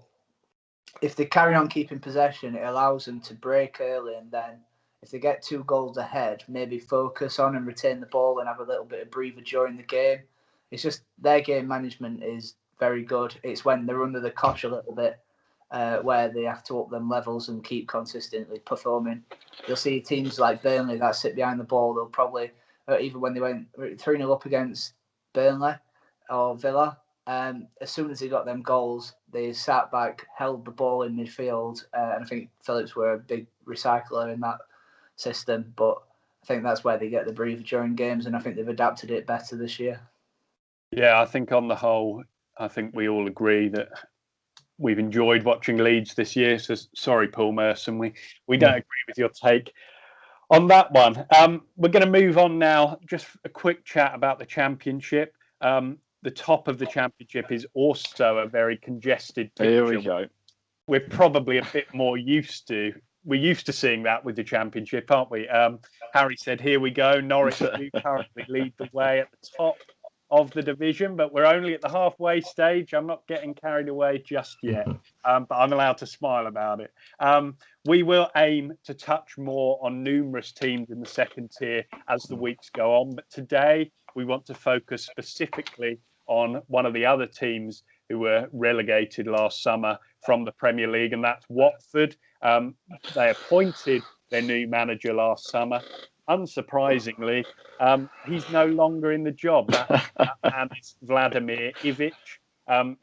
if they carry on keeping possession, it allows them to break early, and then if they get 2 goals ahead, maybe focus on and retain the ball and have a little bit of breather during the game. It's just their game management is very good. It's when they're under the cosh a little bit where they have to up them levels and keep consistently performing. You'll see teams like Burnley that sit behind the ball. They'll probably, even when they went 3-0 up against Burnley or Villa, as soon as they got them goals, they sat back, held the ball in midfield, and I think Phillips were a big recycler in that system. But I think that's where they get the breather during games, and I think they've adapted it better this year. Yeah, I think on the whole, I think we all agree that we've enjoyed watching Leeds this year. So sorry, Paul Merson, we don't agree with your take on that one. We're going to move on now. Just a quick chat about the Championship. The top of the Championship is also a very congested picture. Here we go. We're probably a bit more used to. We're used to seeing that with the Championship, aren't we? Harry said, "Here we go." Norwich do currently lead the way at the top. of the division, but we're only at the halfway stage. I'm not getting carried away just yet, but I'm allowed to smile about it. We will aim to touch more on numerous teams in the second tier as the weeks go on, but today we want to focus specifically on one of the other teams who were relegated last summer from the Premier League, and that's Watford. They appointed their new manager last summer. Unsurprisingly, he's no longer in the job. That man is Vladimir Ivic.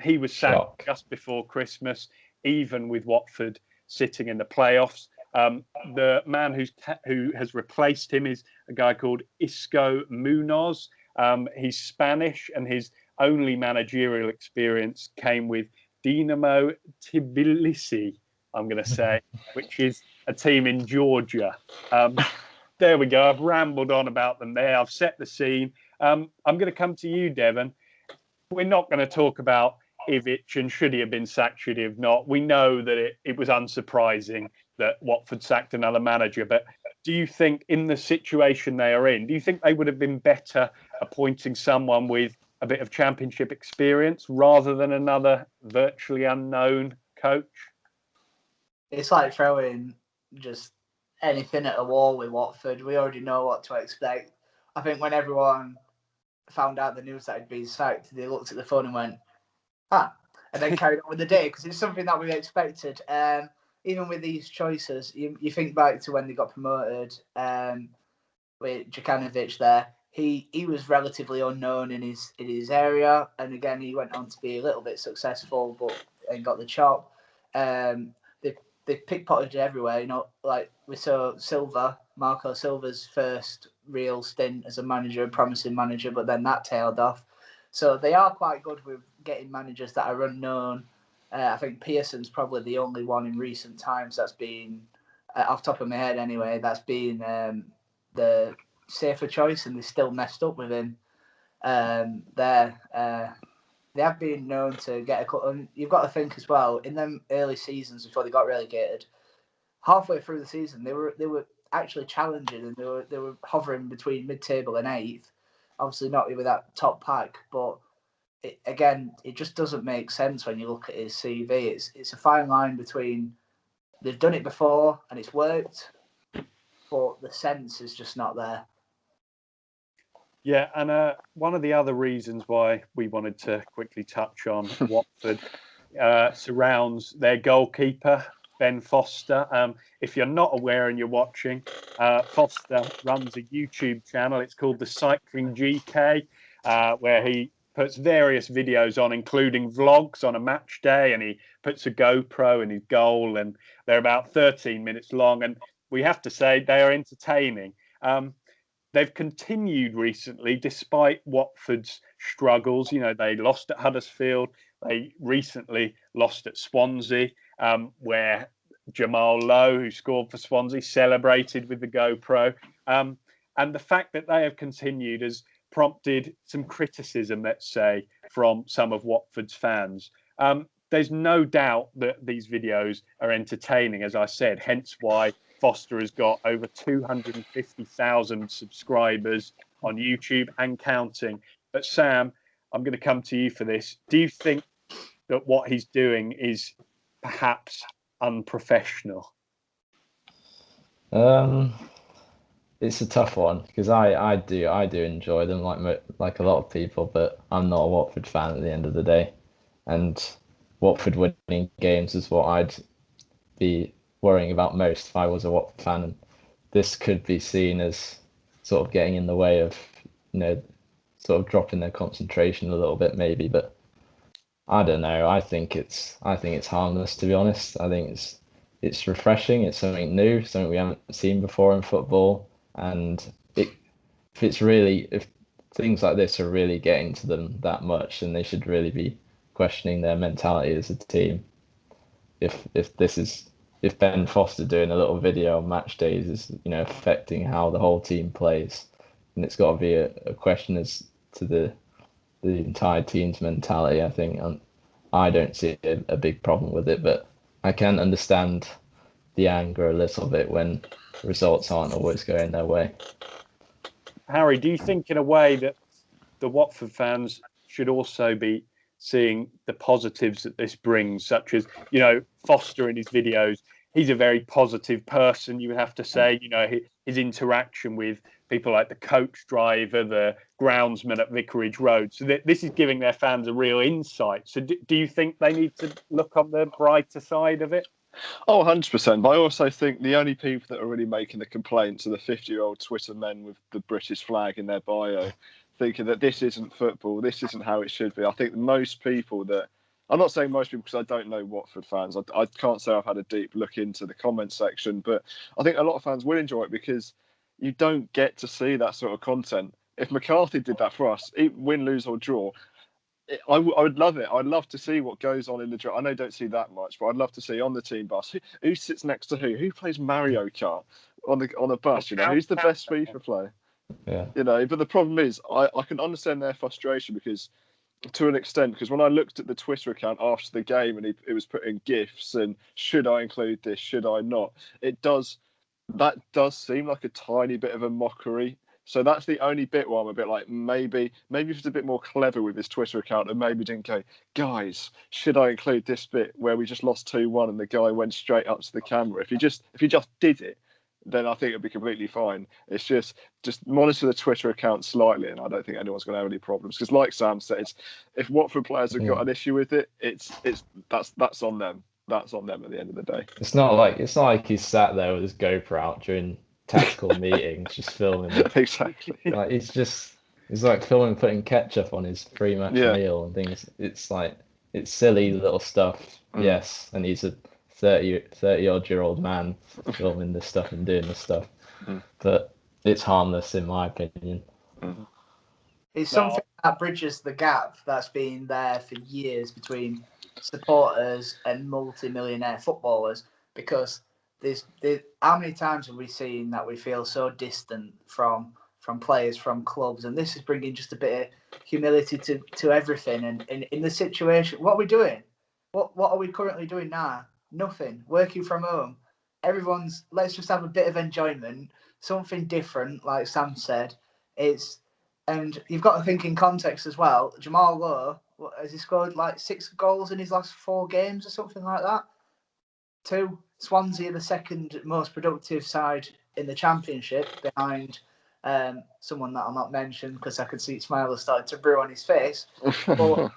He was sacked just before Christmas, even with Watford sitting in the playoffs. The man who has replaced him is a guy called Isco Munoz. He's Spanish, and his only managerial experience came with Dinamo Tbilisi, I'm going to say, which is a team in Georgia. There we go. I've rambled on about them there. I've set the scene. I'm going to come to you, Devon. We're not going to talk about Ivic and should he have been sacked, should he have not. We know that it was unsurprising that Watford sacked another manager. But do you think in the situation they are in, do you think they would have been better appointing someone with a bit of championship experience rather than another virtually unknown coach? It's like throwing just anything at a wall with Watford. We already know what to expect. I think when everyone found out the news that he'd been sacked, they looked at the phone and went, and then carried on with the day, because it's something that we expected. Even with these choices, you think back to when they got promoted with Djukanovic there. He was relatively unknown in his area, and again he went on to be a little bit successful, and got the chop. They pickpocketed everywhere, like we saw Marco Silva's first real stint as a manager, a promising manager, but then that tailed off. So they are quite good with getting managers that are unknown. I think Pearson's probably the only one in recent times that's been, off the top of my head anyway, that's been the safer choice, and they still messed up with him there. They have been known to get a cut. And you've got to think as well, in them early seasons before they got relegated, halfway through the season they were actually challenging, and they were hovering between mid-table and 8th. Obviously not with that top pack, but it just doesn't make sense when you look at his CV. It's a fine line between they've done it before and it's worked, but the sense is just not there. Yeah, and one of the other reasons why we wanted to quickly touch on Watford surrounds their goalkeeper, Ben Foster. If you're not aware and you're watching, Foster runs a YouTube channel. It's called The Cycling GK, where he puts various videos on, including vlogs on a match day, and he puts a GoPro in his goal, and they're about 13 minutes long. And we have to say they are entertaining. They've continued recently, despite Watford's struggles. They lost at Huddersfield. They recently lost at Swansea, where Jamal Lowe, who scored for Swansea, celebrated with the GoPro. And the fact that they have continued has prompted some criticism, let's say, from some of Watford's fans. There's no doubt that these videos are entertaining, as I said, hence why Foster has got over 250,000 subscribers on YouTube and counting. But Sam, I'm going to come to you for this. Do you think that what he's doing is perhaps unprofessional? It's a tough one, because I do enjoy them like a lot of people, but I'm not a Watford fan at the end of the day, and Watford winning games is what I'd be worrying about most if I was a Watford fan, and this could be seen as sort of getting in the way of sort of dropping their concentration a little bit maybe, but I don't know. I think it's harmless, to be honest. I think it's refreshing. It's something new, something we haven't seen before in football, and if things like this are really getting to them that much, then they should really be questioning their mentality as a team. If Ben Foster doing a little video on match days is affecting how the whole team plays, and it's got to be a question as to the entire team's mentality, I think. And I don't see a big problem with it, but I can understand the anger a little bit when results aren't always going their way. Harry, do you think in a way that the Watford fans should also be seeing the positives that this brings, such as, Foster in his videos. He's a very positive person, you would have to say. His interaction with people like the coach driver, the groundsman at Vicarage Road. So this is giving their fans a real insight. So do you think they need to look on the brighter side of it? Oh, 100%. But I also think the only people that are really making the complaints are the 50-year-old Twitter men with the British flag in their bio, thinking that this isn't football, this isn't how it should be. I think most people I'm not saying most people because I don't know Watford fans. I can't say I've had a deep look into the comment section, but I think a lot of fans will enjoy it because you don't get to see that sort of content. If McCarthy did that for us, win, lose or draw, I would love it. I'd love to see what goes on in the draw. I know you don't see that much, but I'd love to see on the team bus who sits next to who plays Mario Kart on a bus. Who's the best FIFA player? Yeah. But the problem is, I can understand their frustration because, to an extent, because when I looked at the Twitter account after the game and it was putting GIFs and should I include this, should I not? That does seem like a tiny bit of a mockery. So that's the only bit where I'm a bit like, maybe if it's a bit more clever with his Twitter account and maybe didn't go, guys, should I include this bit where we just lost 2-1 and the guy went straight up to the camera? If he just did it, then I think it'd be completely fine. It's just monitor the Twitter account slightly, and I don't think anyone's going to have any problems. Because, like Sam said, if Watford players have got an issue with it, that's on them. That's on them at the end of the day. It's not like he's sat there with his GoPro out during tactical meetings, just filming. Exactly. Like he's like filming, putting ketchup on his pre-match meal and things. It's silly little stuff. Yes, and he's a 30-odd-year-old man filming this stuff and doing this stuff, but it's harmless in my opinion. It's something that bridges the gap that's been there for years between supporters and multi-millionaire footballers, because how many times have we seen that we feel so distant from players, from clubs, and this is bringing just a bit of humility to everything. And in the situation, what are we doing? What are we currently doing now? Nothing. Working from home. Let's just have a bit of enjoyment, something different, like Sam said. And you've got to think in context as well. Jamal Lowe, has he scored like 6 goals in his last 4 games or something like that? 2. Swansea are the second most productive side in the Championship, behind someone that I'll not mention because I could see Smiler starting to brew on his face. But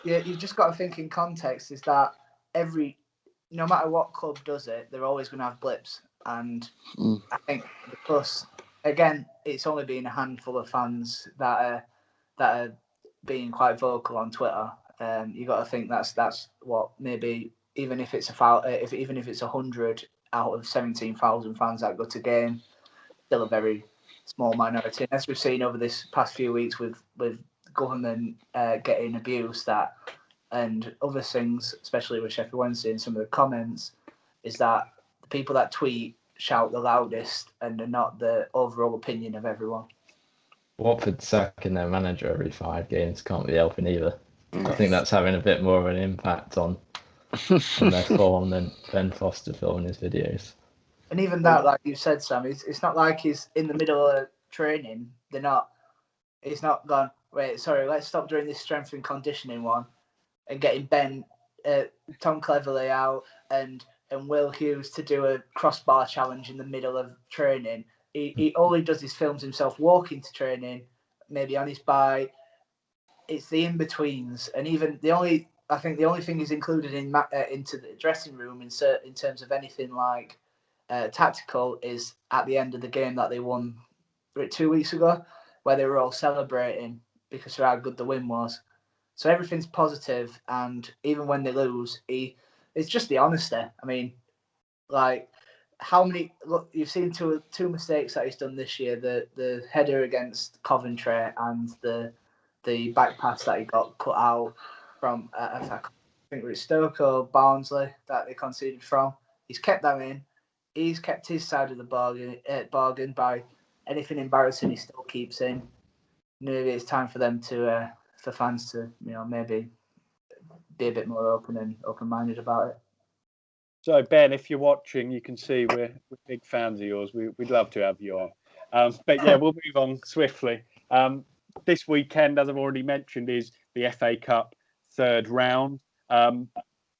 you've just got to think in context, is that no matter what club does it, they're always going to have blips. And I think plus, again, it's only been a handful of fans that are being quite vocal on Twitter. You got to think that's what, maybe even if it's even if it's 100 out of 17,000 fans that go to game, still a very small minority. And as we've seen over this past few weeks with government getting abused, and other things, especially with Sheffield Wednesday and some of the comments, is that the people that tweet shout the loudest and are not the overall opinion of everyone. Watford sacking their manager every 5 games can't be helping either. I think that's having a bit more of an impact on their form than Ben Foster filming his videos. And even that, like you said, Sam, it's not like he's in the middle of training. He's not gone, wait, sorry, let's stop doing this strength and conditioning one and getting Tom Cleverley out and Will Hughes to do a crossbar challenge in the middle of training. All he does is films himself walking to training, maybe on his bike. It's the in-betweens, and even the only thing he's included into the dressing room in terms of anything like tactical is at the end of the game that they won 2 weeks ago, where they were all celebrating because of how good the win was. So everything's positive, and even when they lose, it's just the honesty. I mean, like, you've seen two mistakes that he's done this year: the header against Coventry and the back pass that he got cut out from I think it was Stoke or Barnsley that they conceded from. He's kept that in. He's kept his side of the bargain by anything embarrassing he still keeps in. Maybe it's time for them for fans to maybe be a bit more open-minded about it. So Ben, if you're watching, you can see we're big fans of yours. We'd love to have you on. But yeah, we'll move on swiftly. this weekend, as I've already mentioned, is the FA Cup third round.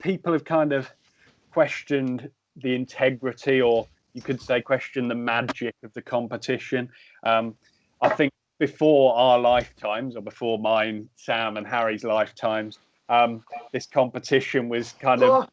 People have kind of questioned the integrity, or you could say question the magic of the competition. I think before our lifetimes, or before mine, Sam and Harry's lifetimes, this competition was kind of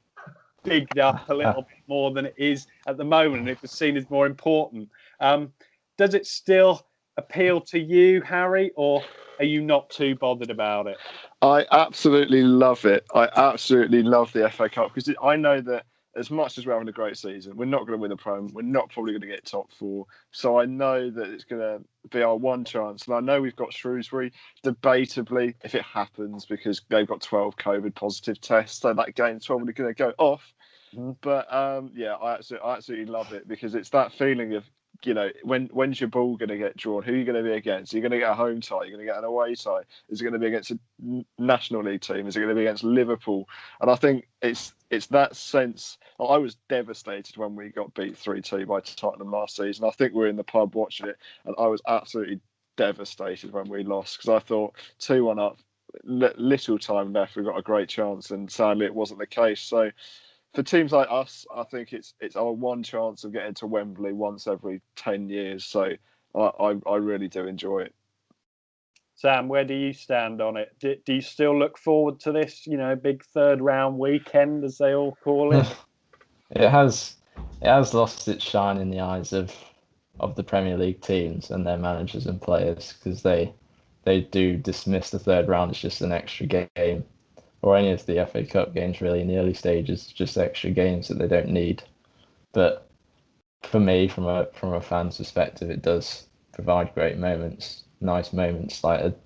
bigged up a little bit more than it is at the moment, and it was seen as more important. Does it still appeal to you, Harry, or are you not too bothered about it? I absolutely love it. I absolutely love the FA Cup because I know that as much as we're having a great season, we're not going to win the Prem. We're not probably going to get top four. So I know that it's going to be our one chance. And I know we've got Shrewsbury, debatably, if it happens, because they've got 12 COVID positive tests. So that game's probably going to go off. Mm-hmm. But I absolutely love it because it's that feeling of, when's your ball going to get drawn? Who are you going to be against? Are you going to get a home tie? Are you going to get an away tie? Is it going to be against a National League team? Is it going to be against Liverpool? And I think it's that sense. I was devastated when we got beat 3-2 by Tottenham last season. I think we were in the pub watching it, and I was absolutely devastated when we lost because I thought 2-1 up, little time left, we've got a great chance, and sadly it wasn't the case. So for teams like us, I think it's our one chance of getting to Wembley once every 10 years. So I really do enjoy it. Sam, where do you stand on it? Do you still look forward to this, big third round weekend, as they all call it? It has lost its shine in the eyes of the Premier League teams and their managers and players because they do dismiss the third round as just an extra game. Or any of the FA Cup games really in the early stages, just extra games that they don't need. But for me, from a fan's perspective, it does provide great moments, nice moments like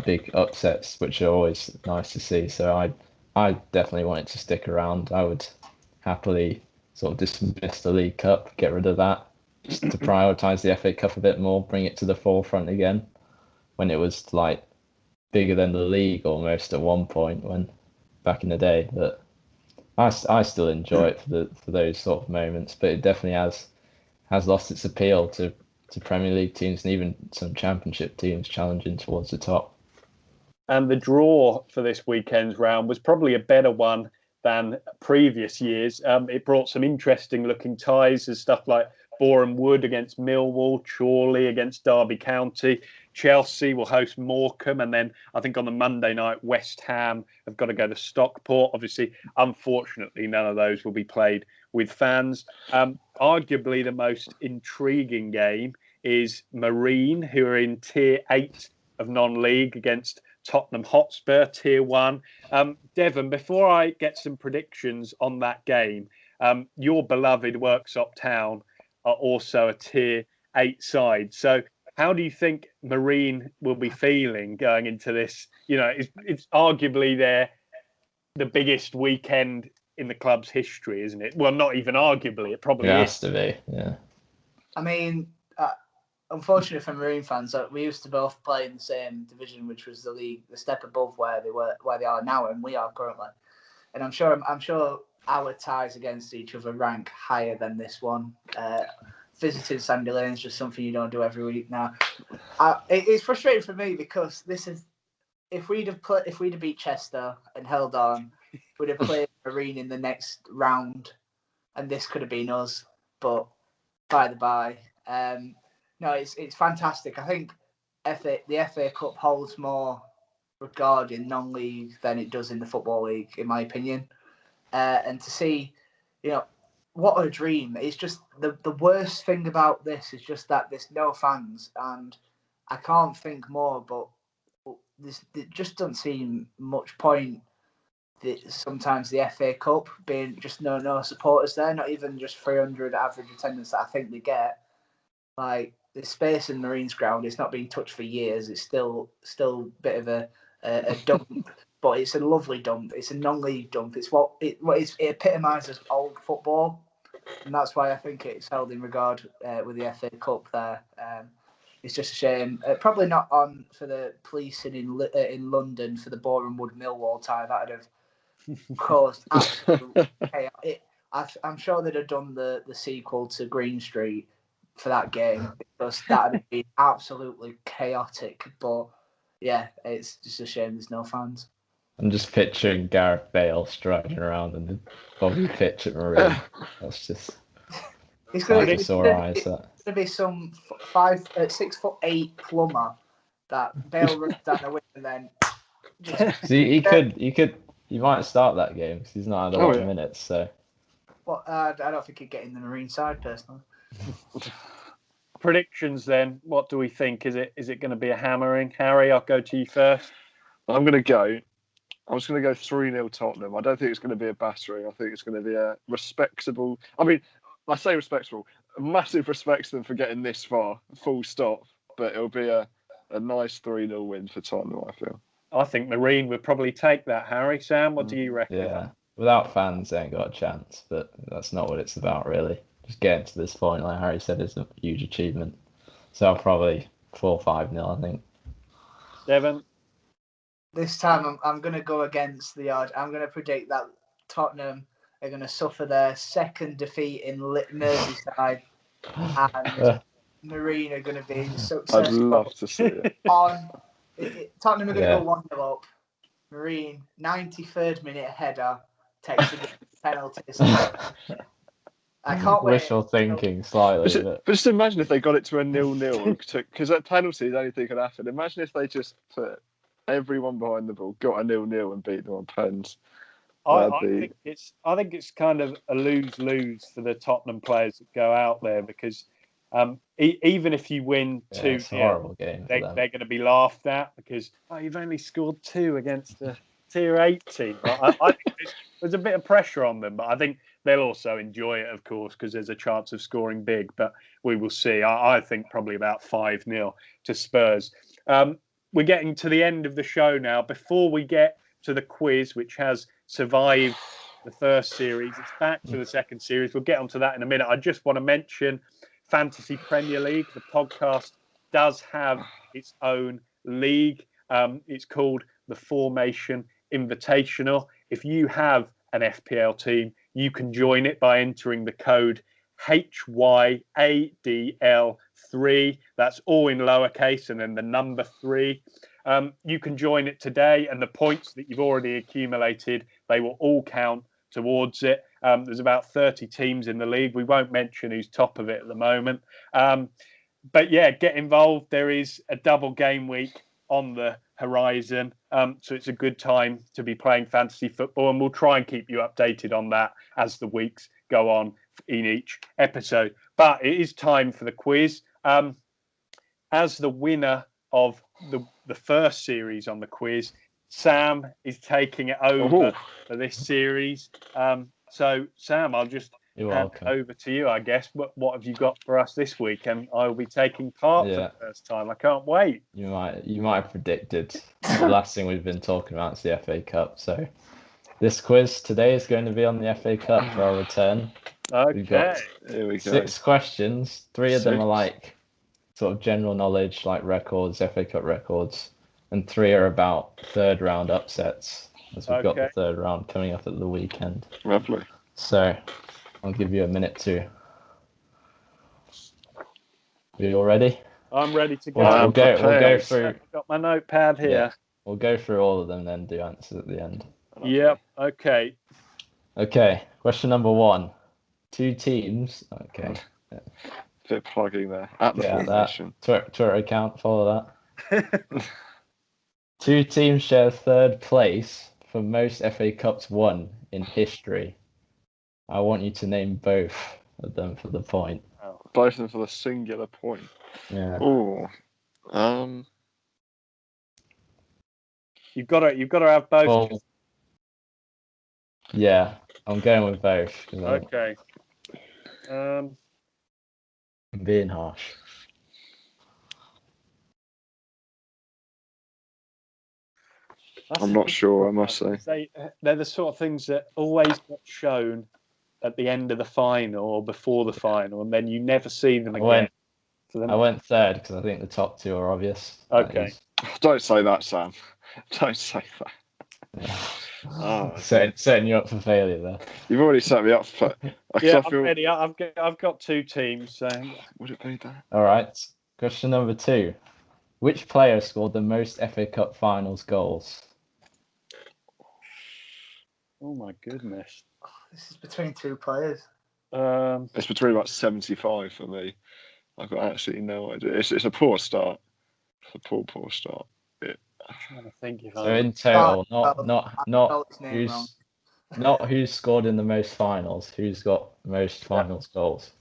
big upsets, which are always nice to see. So I definitely want it to stick around. I would happily sort of dismiss the League Cup, get rid of that, just to prioritise the FA Cup a bit more, bring it to the forefront again, when it was like bigger than the league almost at one point when back in the day. But I still enjoy it for those sort of moments, but it definitely has lost its appeal to Premier League teams and even some Championship teams challenging towards the top. And the draw for this weekend's round was probably a better one than previous years. It brought some interesting looking ties as stuff like Boreham Wood against Millwall, Chorley against Derby County. Chelsea will host Morecambe, and then I think on the Monday night, West Ham have got to go to Stockport. Obviously, unfortunately, none of those will be played with fans. Arguably, the most intriguing game is Marine, who are in Tier 8 of non-league against Tottenham Hotspur, Tier 1. Devon, before I get some predictions on that game, your beloved Worksop Town are also a Tier 8 side. So how do you think Marine will be feeling going into this? It's arguably the biggest weekend in the club's history, isn't it? Well, not even arguably, it probably is. It has to be, yeah. I mean, unfortunately for Marine fans, we used to both play in the same division, which was the league, the step above where they are now, and we are currently. And I'm sure our ties against each other rank higher than this one. Visiting Sandy Lane is just something you don't do every week now. It's frustrating for me because this is if we'd have beat Chester and held on, we'd have played Marine in the next round, and this could have been us. But by the by, no, it's fantastic. I think the FA Cup holds more regard in non-league than it does in the Football League, in my opinion. And to see, what a dream. It's just the worst thing about this is just that there's no fans, and I can't think more, but it just doesn't seem much point sometimes the FA Cup being just no supporters there, not even just 300 average attendance that I think they get. Like, the space in Marine's ground, it's not been touched for years. It's still a bit of a dump, but it's a lovely dump. It's a non-league dump. It's it epitomises old football, and that's why I think it's held in regard with the FA Cup there. It's just a shame. Probably not on for the policing in London for the Boreham Wood Millwall tie. That would have caused absolute chaos. I'm sure they'd have done the sequel to Green Street, for that game because that would be absolutely chaotic. But yeah, it's just a shame there's no fans. I'm just picturing Gareth Bale striding around in the boggy pitch at Marine. That's just It's going to be some 6'8" plumber that Bale runs down the wing and then. See, he might start that game because he's not had a lot of minutes. So, well, I don't think he'd get in the Marine side personally. Predictions then. What do we think? Is it going to be a hammering? Harry, I'll go to you first. I'm just going to go 3-0 Tottenham. I don't think it's going to be a battering. I think it's going to be a respectable. I mean, I say respectable. Massive respect to them for getting this far, full stop. But it'll be a nice 3-0 win for Tottenham, I feel. I think Marine would probably take that, Harry. Sam, what do you reckon? Yeah, without fans, they ain't got a chance. But that's not what it's about, really. Just getting to this point, like Harry said, is a huge achievement. So I'll probably 4-5-0, I think. Devon? This time I'm going to go against the odd. I'm going to predict that Tottenham are going to suffer their second defeat in Merseyside and Marine are going to be successful. I'd love to see it. Tottenham are going to go 1-0 up. Marine, 93rd minute header, takes the penalties. I can't wait. Wishful thinking slightly. But just imagine if they got it to a 0-0, because at penalties anything could happen. Imagine if they just put everyone behind the ball, got a 0-0 and beat them on pens. I think it's kind of a lose-lose for the Tottenham players that go out there because even if you win 2-0, they're going to be laughed at because you've only scored 2 against a Tier 8 team. I think there's a bit of pressure on them, but I think they'll also enjoy it, of course, because there's a chance of scoring big. But we will see. I think probably about 5-0 to Spurs. We're getting to the end of the show now. Before we get to the quiz, which has survived the first series, it's back for the second series. We'll get onto that in a minute. I just want to mention Fantasy Premier League. The podcast does have its own league. It's called the Fourmation Invitational. If you have an FPL team, you can join it by entering the code HYADL3. That's all in lowercase and then the number 3. You can join it today, and the points that you've already accumulated, they will all count towards it. There's about 30 teams in the league. We won't mention who's top of it at the moment. But yeah, get involved. There is a double game week on the horizon. So it's a good time to be playing fantasy football, and we'll try and keep you updated on that as the weeks go on in each episode. But it is time for the quiz. As the winner of the first series on the quiz, Sam is taking it over for this series. So Sam, I'll just hand it over to you, I guess. What have you got for us this week? And I will be taking part for the first time. I can't wait. You might have predicted the last thing we've been talking about is the FA Cup. So this quiz today is going to be on the FA Cup for our return. Okay. We've got 6 questions. 3 of them are like sort of general knowledge, like records, FA Cup records, and 3 are about third round upsets, as we've got the third round coming up at the weekend. Lovely. So I'll give you a minute to. Are you all ready? I'm ready to go. We'll go through. I've got my notepad here. Yeah, we'll go through all of them, then do answers at the end. Yep. Okay. Okay. Question number 1. 2 teams. Okay. Bit of plugging there at the Fourmation. Twitter account. Follow that. 2 teams share 3rd place for most FA Cups won in history. I want you to name both of them for the point. Both of them for the singular point. Yeah. Oh. You've got to have both. Well, yeah, I'm going with both. Okay. I'm being harsh. I'm not sure, I must say. They're the sort of things that always get shown at the end of the final or before the final, and then you never see them again. I went 3rd because I think the top 2 are obvious. Okay. Don't say that, Sam. Don't say that. Oh, setting you up for failure there. you've already set me up for. Yeah, I'm ready. I've got two teams. So Would it be that? All right. Question number 2. Which player scored the most FA Cup finals goals? oh my goodness. This is between two players. It's between about 75 for me. I've got absolutely no idea. It's a poor start. It's a poor start. I'm trying to think if So in total, not spelled his name wrong. who's scored in the most finals, who's got most finals goals.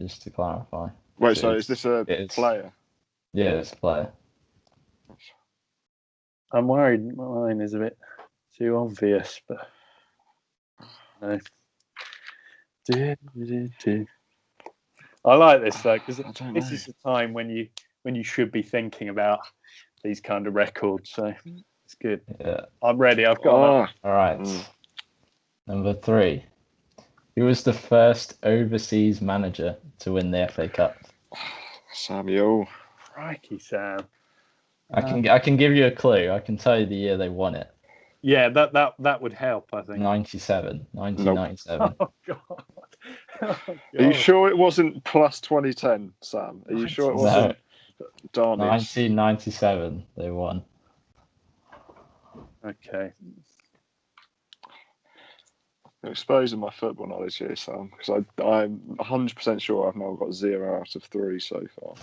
Just to clarify. Wait, so is this a player? Yeah, it's a player. I'm worried mine is a bit too obvious, but no. I like this though because this is the time when you should be thinking about these kind of records. So it's good. Yeah. I'm ready. I've got. All right. Number 3. Who was the first overseas manager to win the FA Cup? Samuel. Crikey, Sam. I can give you a clue. I can tell you the year they won it. Yeah, that would help. I think 1997. Oh God. Are you sure it wasn't plus 2010, Sam? Are you sure it wasn't Darnage? 1997 they won. Okay. You're exposing my football knowledge here, Sam, because I'm 100% sure I've now got 0 out of 3 so far.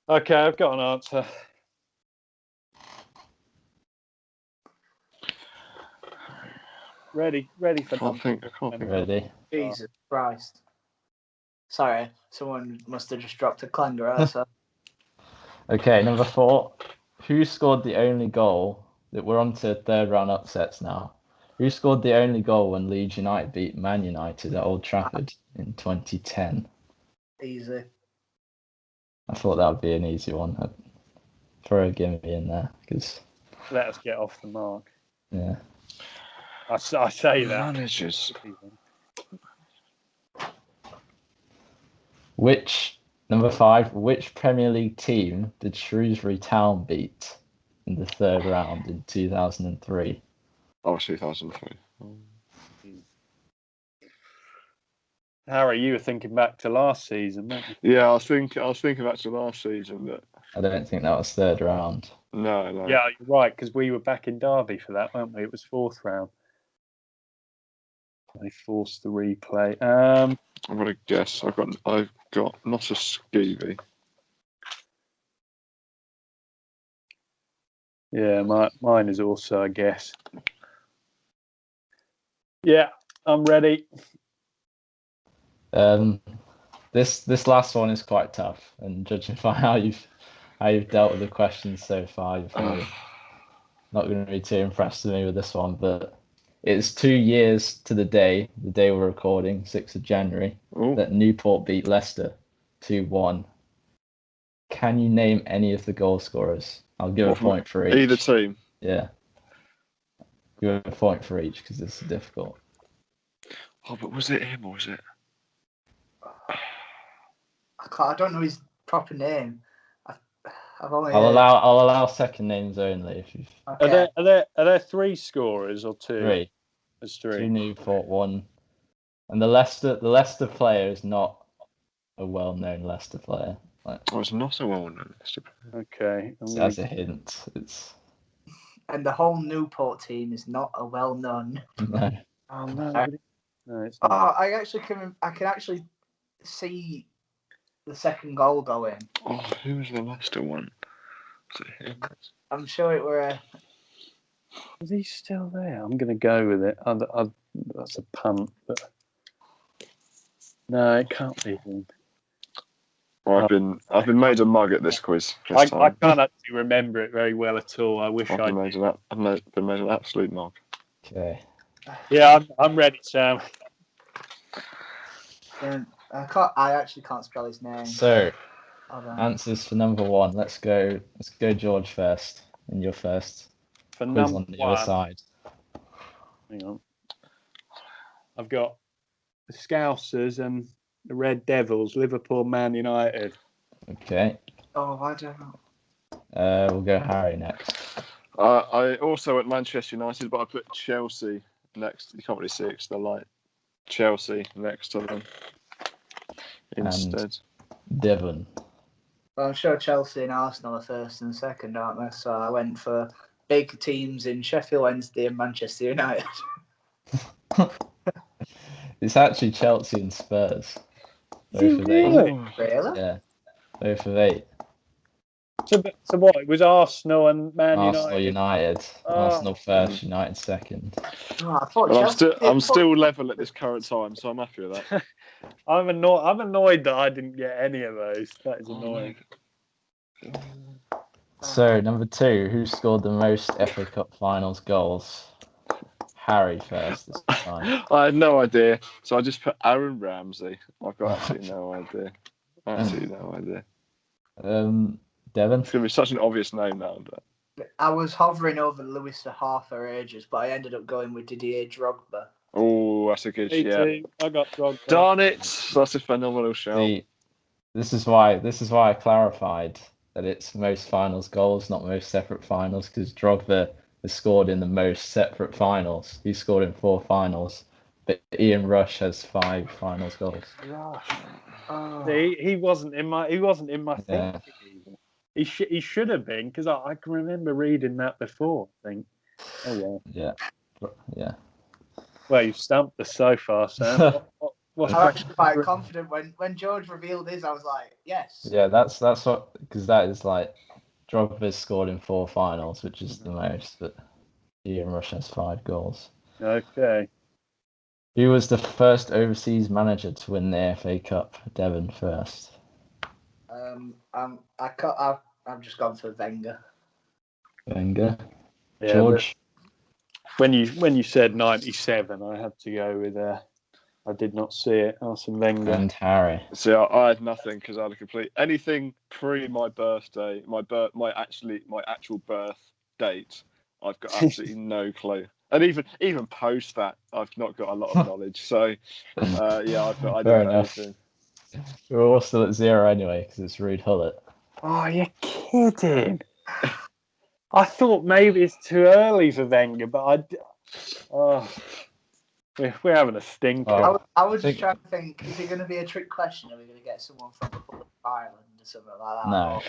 Okay, I've got an answer. Ready for I can't think. Ready? Jesus Christ. Sorry, someone must have just dropped a clanger outside. Okay, number 4. Who scored the only goal? That we're on to third round upsets now. Who scored the only goal when Leeds United beat Man United at Old Trafford in 2010? Easy. I thought that would be an easy one. I'd throw a gimme in there because. Let us get off the mark. Yeah. I say that. Managers. Number 5, which Premier League team did Shrewsbury Town beat in the third round in 2003? Oh, 2003. Harry, you were thinking back to last season, weren't you? Yeah, I was thinking back to last season, but I don't think that was third round. No. Yeah, you're right, because we were back in Derby for that, weren't we? It was fourth round. They forced the replay. I'm gonna guess. I've got not a Scooby. Yeah, mine is also a guess. Yeah, I'm ready. This last one is quite tough, and judging by how you've dealt with the questions so far, you're probably not going to be too impressed with me with this one. But it's 2 years to the day we're recording, 6th of January, that Newport beat Leicester 2-1. Can you name any of the goal scorers? I'll give a point for each. Either team. Yeah. Give a point for each because this is difficult. Oh, but was it him or was it? I don't know his proper name. I've only. I'll allow second names only if you've. Okay. Are there 3 scorers or 2? 3. There's 3. 2 Newport, 1. And the Leicester player is not a well-known Leicester player. It's not a well-known Leicester player. Okay. So as a hint, it's. And the whole Newport team is not a well-known. No. Oh no. No, it's not. I can actually see the second goal go in. Oh, who was the Leicester one? Was it him? I'm sure it were. Is he still there? I'm going to go with it. That's a punt, but no, it can't be him. Well, I've been made a mug at this quiz. I can't actually remember it very well at all. I wish I've been made an absolute mug. Okay. Yeah, I'm ready, Sam. I actually can't spell his name. So, answers for number 1. Let's go, George first. And you're first. For Quiz number on the 1, other side. hang on. I've got the Scousers and the Red Devils, Liverpool, Man United. Okay. Oh, I don't know. We'll go Harry next. I also went Manchester United, but I put Chelsea next. You can't really see it 'cause they're light. Chelsea next to them instead. Devon. Well, I'm sure Chelsea and Arsenal are first and second, aren't they? So I went for big teams in Sheffield Wednesday and Manchester United. It's actually Chelsea and Spurs. Is it really? Really? Yeah, both of 8. So what? It was Arsenal and Man Arsenal United. United. Oh. Arsenal first, United second. Oh, I thought But Chelsea I'm still level at this current time, so I'm happy with that. I'm annoyed that I didn't get any of those. That is annoying. So, number 2, who scored the most FA Cup Finals goals? Harry first this time. I had no idea, so I just put Aaron Ramsey. I've got absolutely no idea. Absolutely no idea. Devon? It's going to be such an obvious name now. But... I was hovering over Lewis Saha for ages, but I ended up going with Didier Drogba. Oh, that's a good Me shout. too. I got Drogba. Darn it! That's a phenomenal shout. See, this is why I clarified that it's most finals goals, not most separate finals, because Drogba has scored in the most separate finals. He scored in 4 finals, but Ian Rush has 5 finals goals. Rush. Oh. He wasn't in my thinking even. He should have been, because I can remember reading that before. I think. Oh well. Yeah. Well, you've stumped us so far, Sam. What's I was quite confident when George revealed his. I was like, yes. Yeah, that's what, because that is like Drogba's scored in 4 finals, which is the most, but Ian Rush has 5 goals. Okay. Who was the first overseas manager to win the FA Cup? Devon first. I've just gone for Wenger. Wenger. Yeah, George. When you said 97, I had to go with. I did not see it. Arsene Wenger. And Harry. See, I had nothing because I had a complete anything pre my birthday, my actual birth date. I've got absolutely no clue, and even post that, I've not got a lot of knowledge. So, yeah, I didn't know anything. We're all still at 0 anyway because it's Ruud Gullit. Oh, you're kidding! I thought maybe it's too early for Wenger, but we're having a stinker. I was just trying to think, is it going to be a trick question? Are we going to get someone from Republic of Ireland or something like that? No.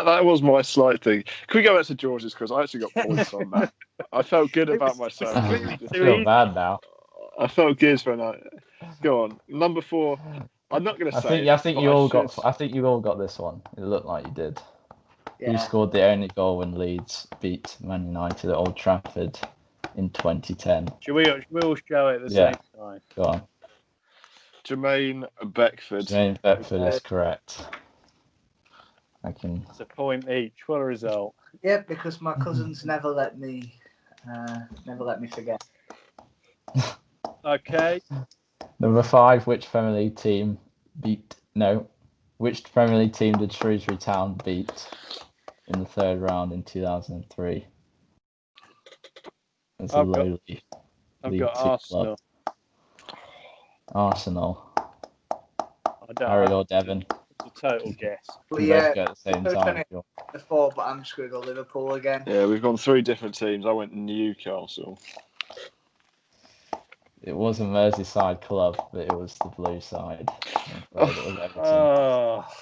That was my slight thing. Can we go back to George's, because I actually got points on that. I felt good about myself. I feel bad now. I felt good for a night. Go on, number 4. I'm not going to say. I think you all got this one. It looked like you did. Yeah. Who scored the only goal when Leeds beat Man United at Old Trafford in 2010? Should we all show it at the same time? Go on. Jermaine Beckford. Jermaine Beckford is correct. It's a point each. What a result! Yeah, because my cousins never let me forget. Okay. Number 5, which Premier League team did Shrewsbury Town beat in the 3rd round in 2003? It's a lowly I've got Arsenal. Club. Arsenal. Harry or Devon? It's a total guess. We both go at the same time. Before, but I'm just going to go Liverpool again. Yeah, we've gone 3 different teams. I went Newcastle. It was a Merseyside club, but it was the blue side. It was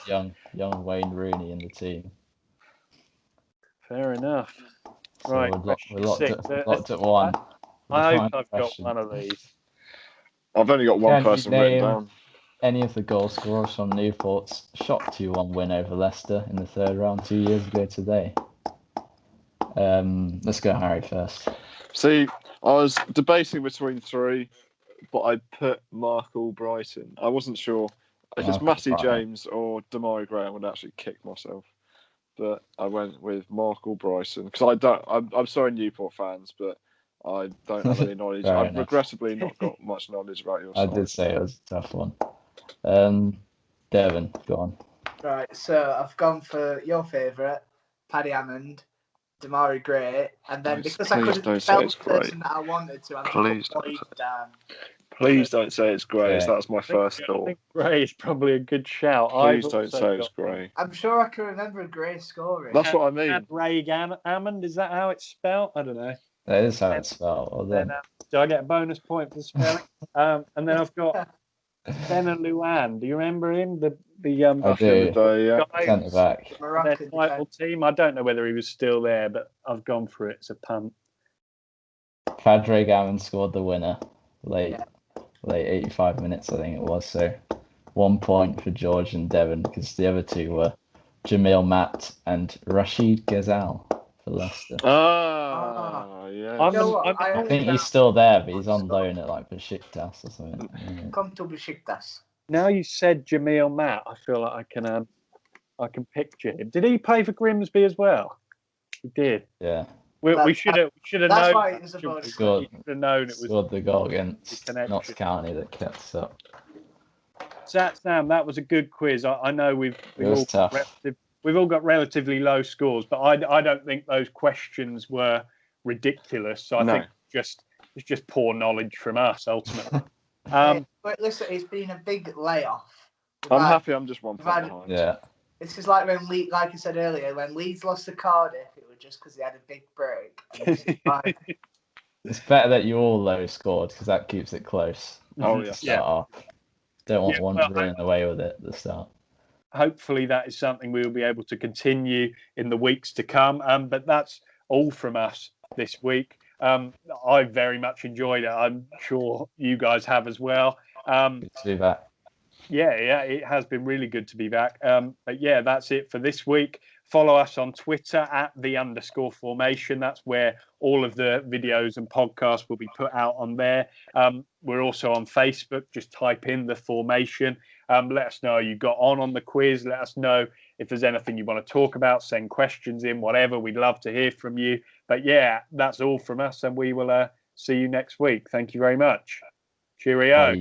Everton. Young Wayne Rooney in the team. Fair enough. So Right, we're locked at 1. I hope I've got one of these. I've only got one person written down. Any of the goal scorers from Newport's shock 2-1 win over Leicester in the 3rd round 2 years ago today? Let's go Harry first. See, I was debating between 3, but I put Mark Albrighton. I wasn't sure if it's Matty James or Damari Gray. I would actually kick myself, but I went with Mark Albrighton because I'm sorry, Newport fans, but I don't have any knowledge. I've regrettably not got much knowledge about your side. I did say it was a tough one. Devon, go on. Right, so I've gone for your favourite, Paddy Hammond, Damari Gray, and then because I couldn't spell the person that I wanted to, I'm going to put Boyd down. Please don't say it's Grays. Yeah. That's my first I thought. think Gray is probably a good shout. Please I've don't also say it's got Gray. I'm sure I can remember Gray scoring. That's what I mean. Ray Hammond. Is that how it's spelled? I don't know. That is how it's spelled. Well Then, done. do I get a bonus point for spelling? And then I've got Ben and Luan. Do you remember him? The I Back in the do. day, yeah. guy Centre back. The their Moroccan title defence. team. I don't know whether he was still there, but I've gone for it. It's a punt. Fadre Gammon scored the winner late Yeah. 85 minutes, I think it was. So 1 point for George and Devon, because the other two were Jamil Matt and Rashid Ghazal for Leicester. Yeah. I'm You know the- what? I'm the- I only think he's found still there, but he's on loan at like Besiktas or something. Yeah. come to Besiktas. Now you said Jamil Matt, I feel like I can picture him. Did he play for Grimsby as well? He did. Yeah. We should have That's known. why that, it was a shouldn't we? bonus. Scored. We should have known it was Scored the goal against the connection. Notts County that kept us up. Sam, that was a good quiz. I know we've was all tough. we've all got relatively low scores, but I don't think those questions were ridiculous. So I No. think it's just poor knowledge from us ultimately. But listen, it's been a big layoff. I'm happy I'm just 1 point Right. behind. Yeah. This is like when Leeds, like I said earlier, when Leeds lost to Cardiff, it was just because they had a big break. And it's just like, It's better that you all low scored, because that keeps it close. Oh, To yeah. start off. Don't want Yeah, one well, running away with it at the start. Hopefully that is something we will be able to continue in the weeks to come. But that's all from us this week. I very much enjoyed it. I'm sure you guys have as well. Good to be back. Yeah, it has been really good to be back. But yeah, that's it for this week. Follow us on Twitter at @the_Fourmation. That's where all of the videos and podcasts will be put out on there. We're also on Facebook. Just type in the Fourmation. Let us know how you got on the quiz. Let us know if there's anything you want to talk about. Send questions in, whatever. We'd love to hear from you. But yeah, that's all from us, and we will see you next week. Thank you very much. Cheerio. Bye.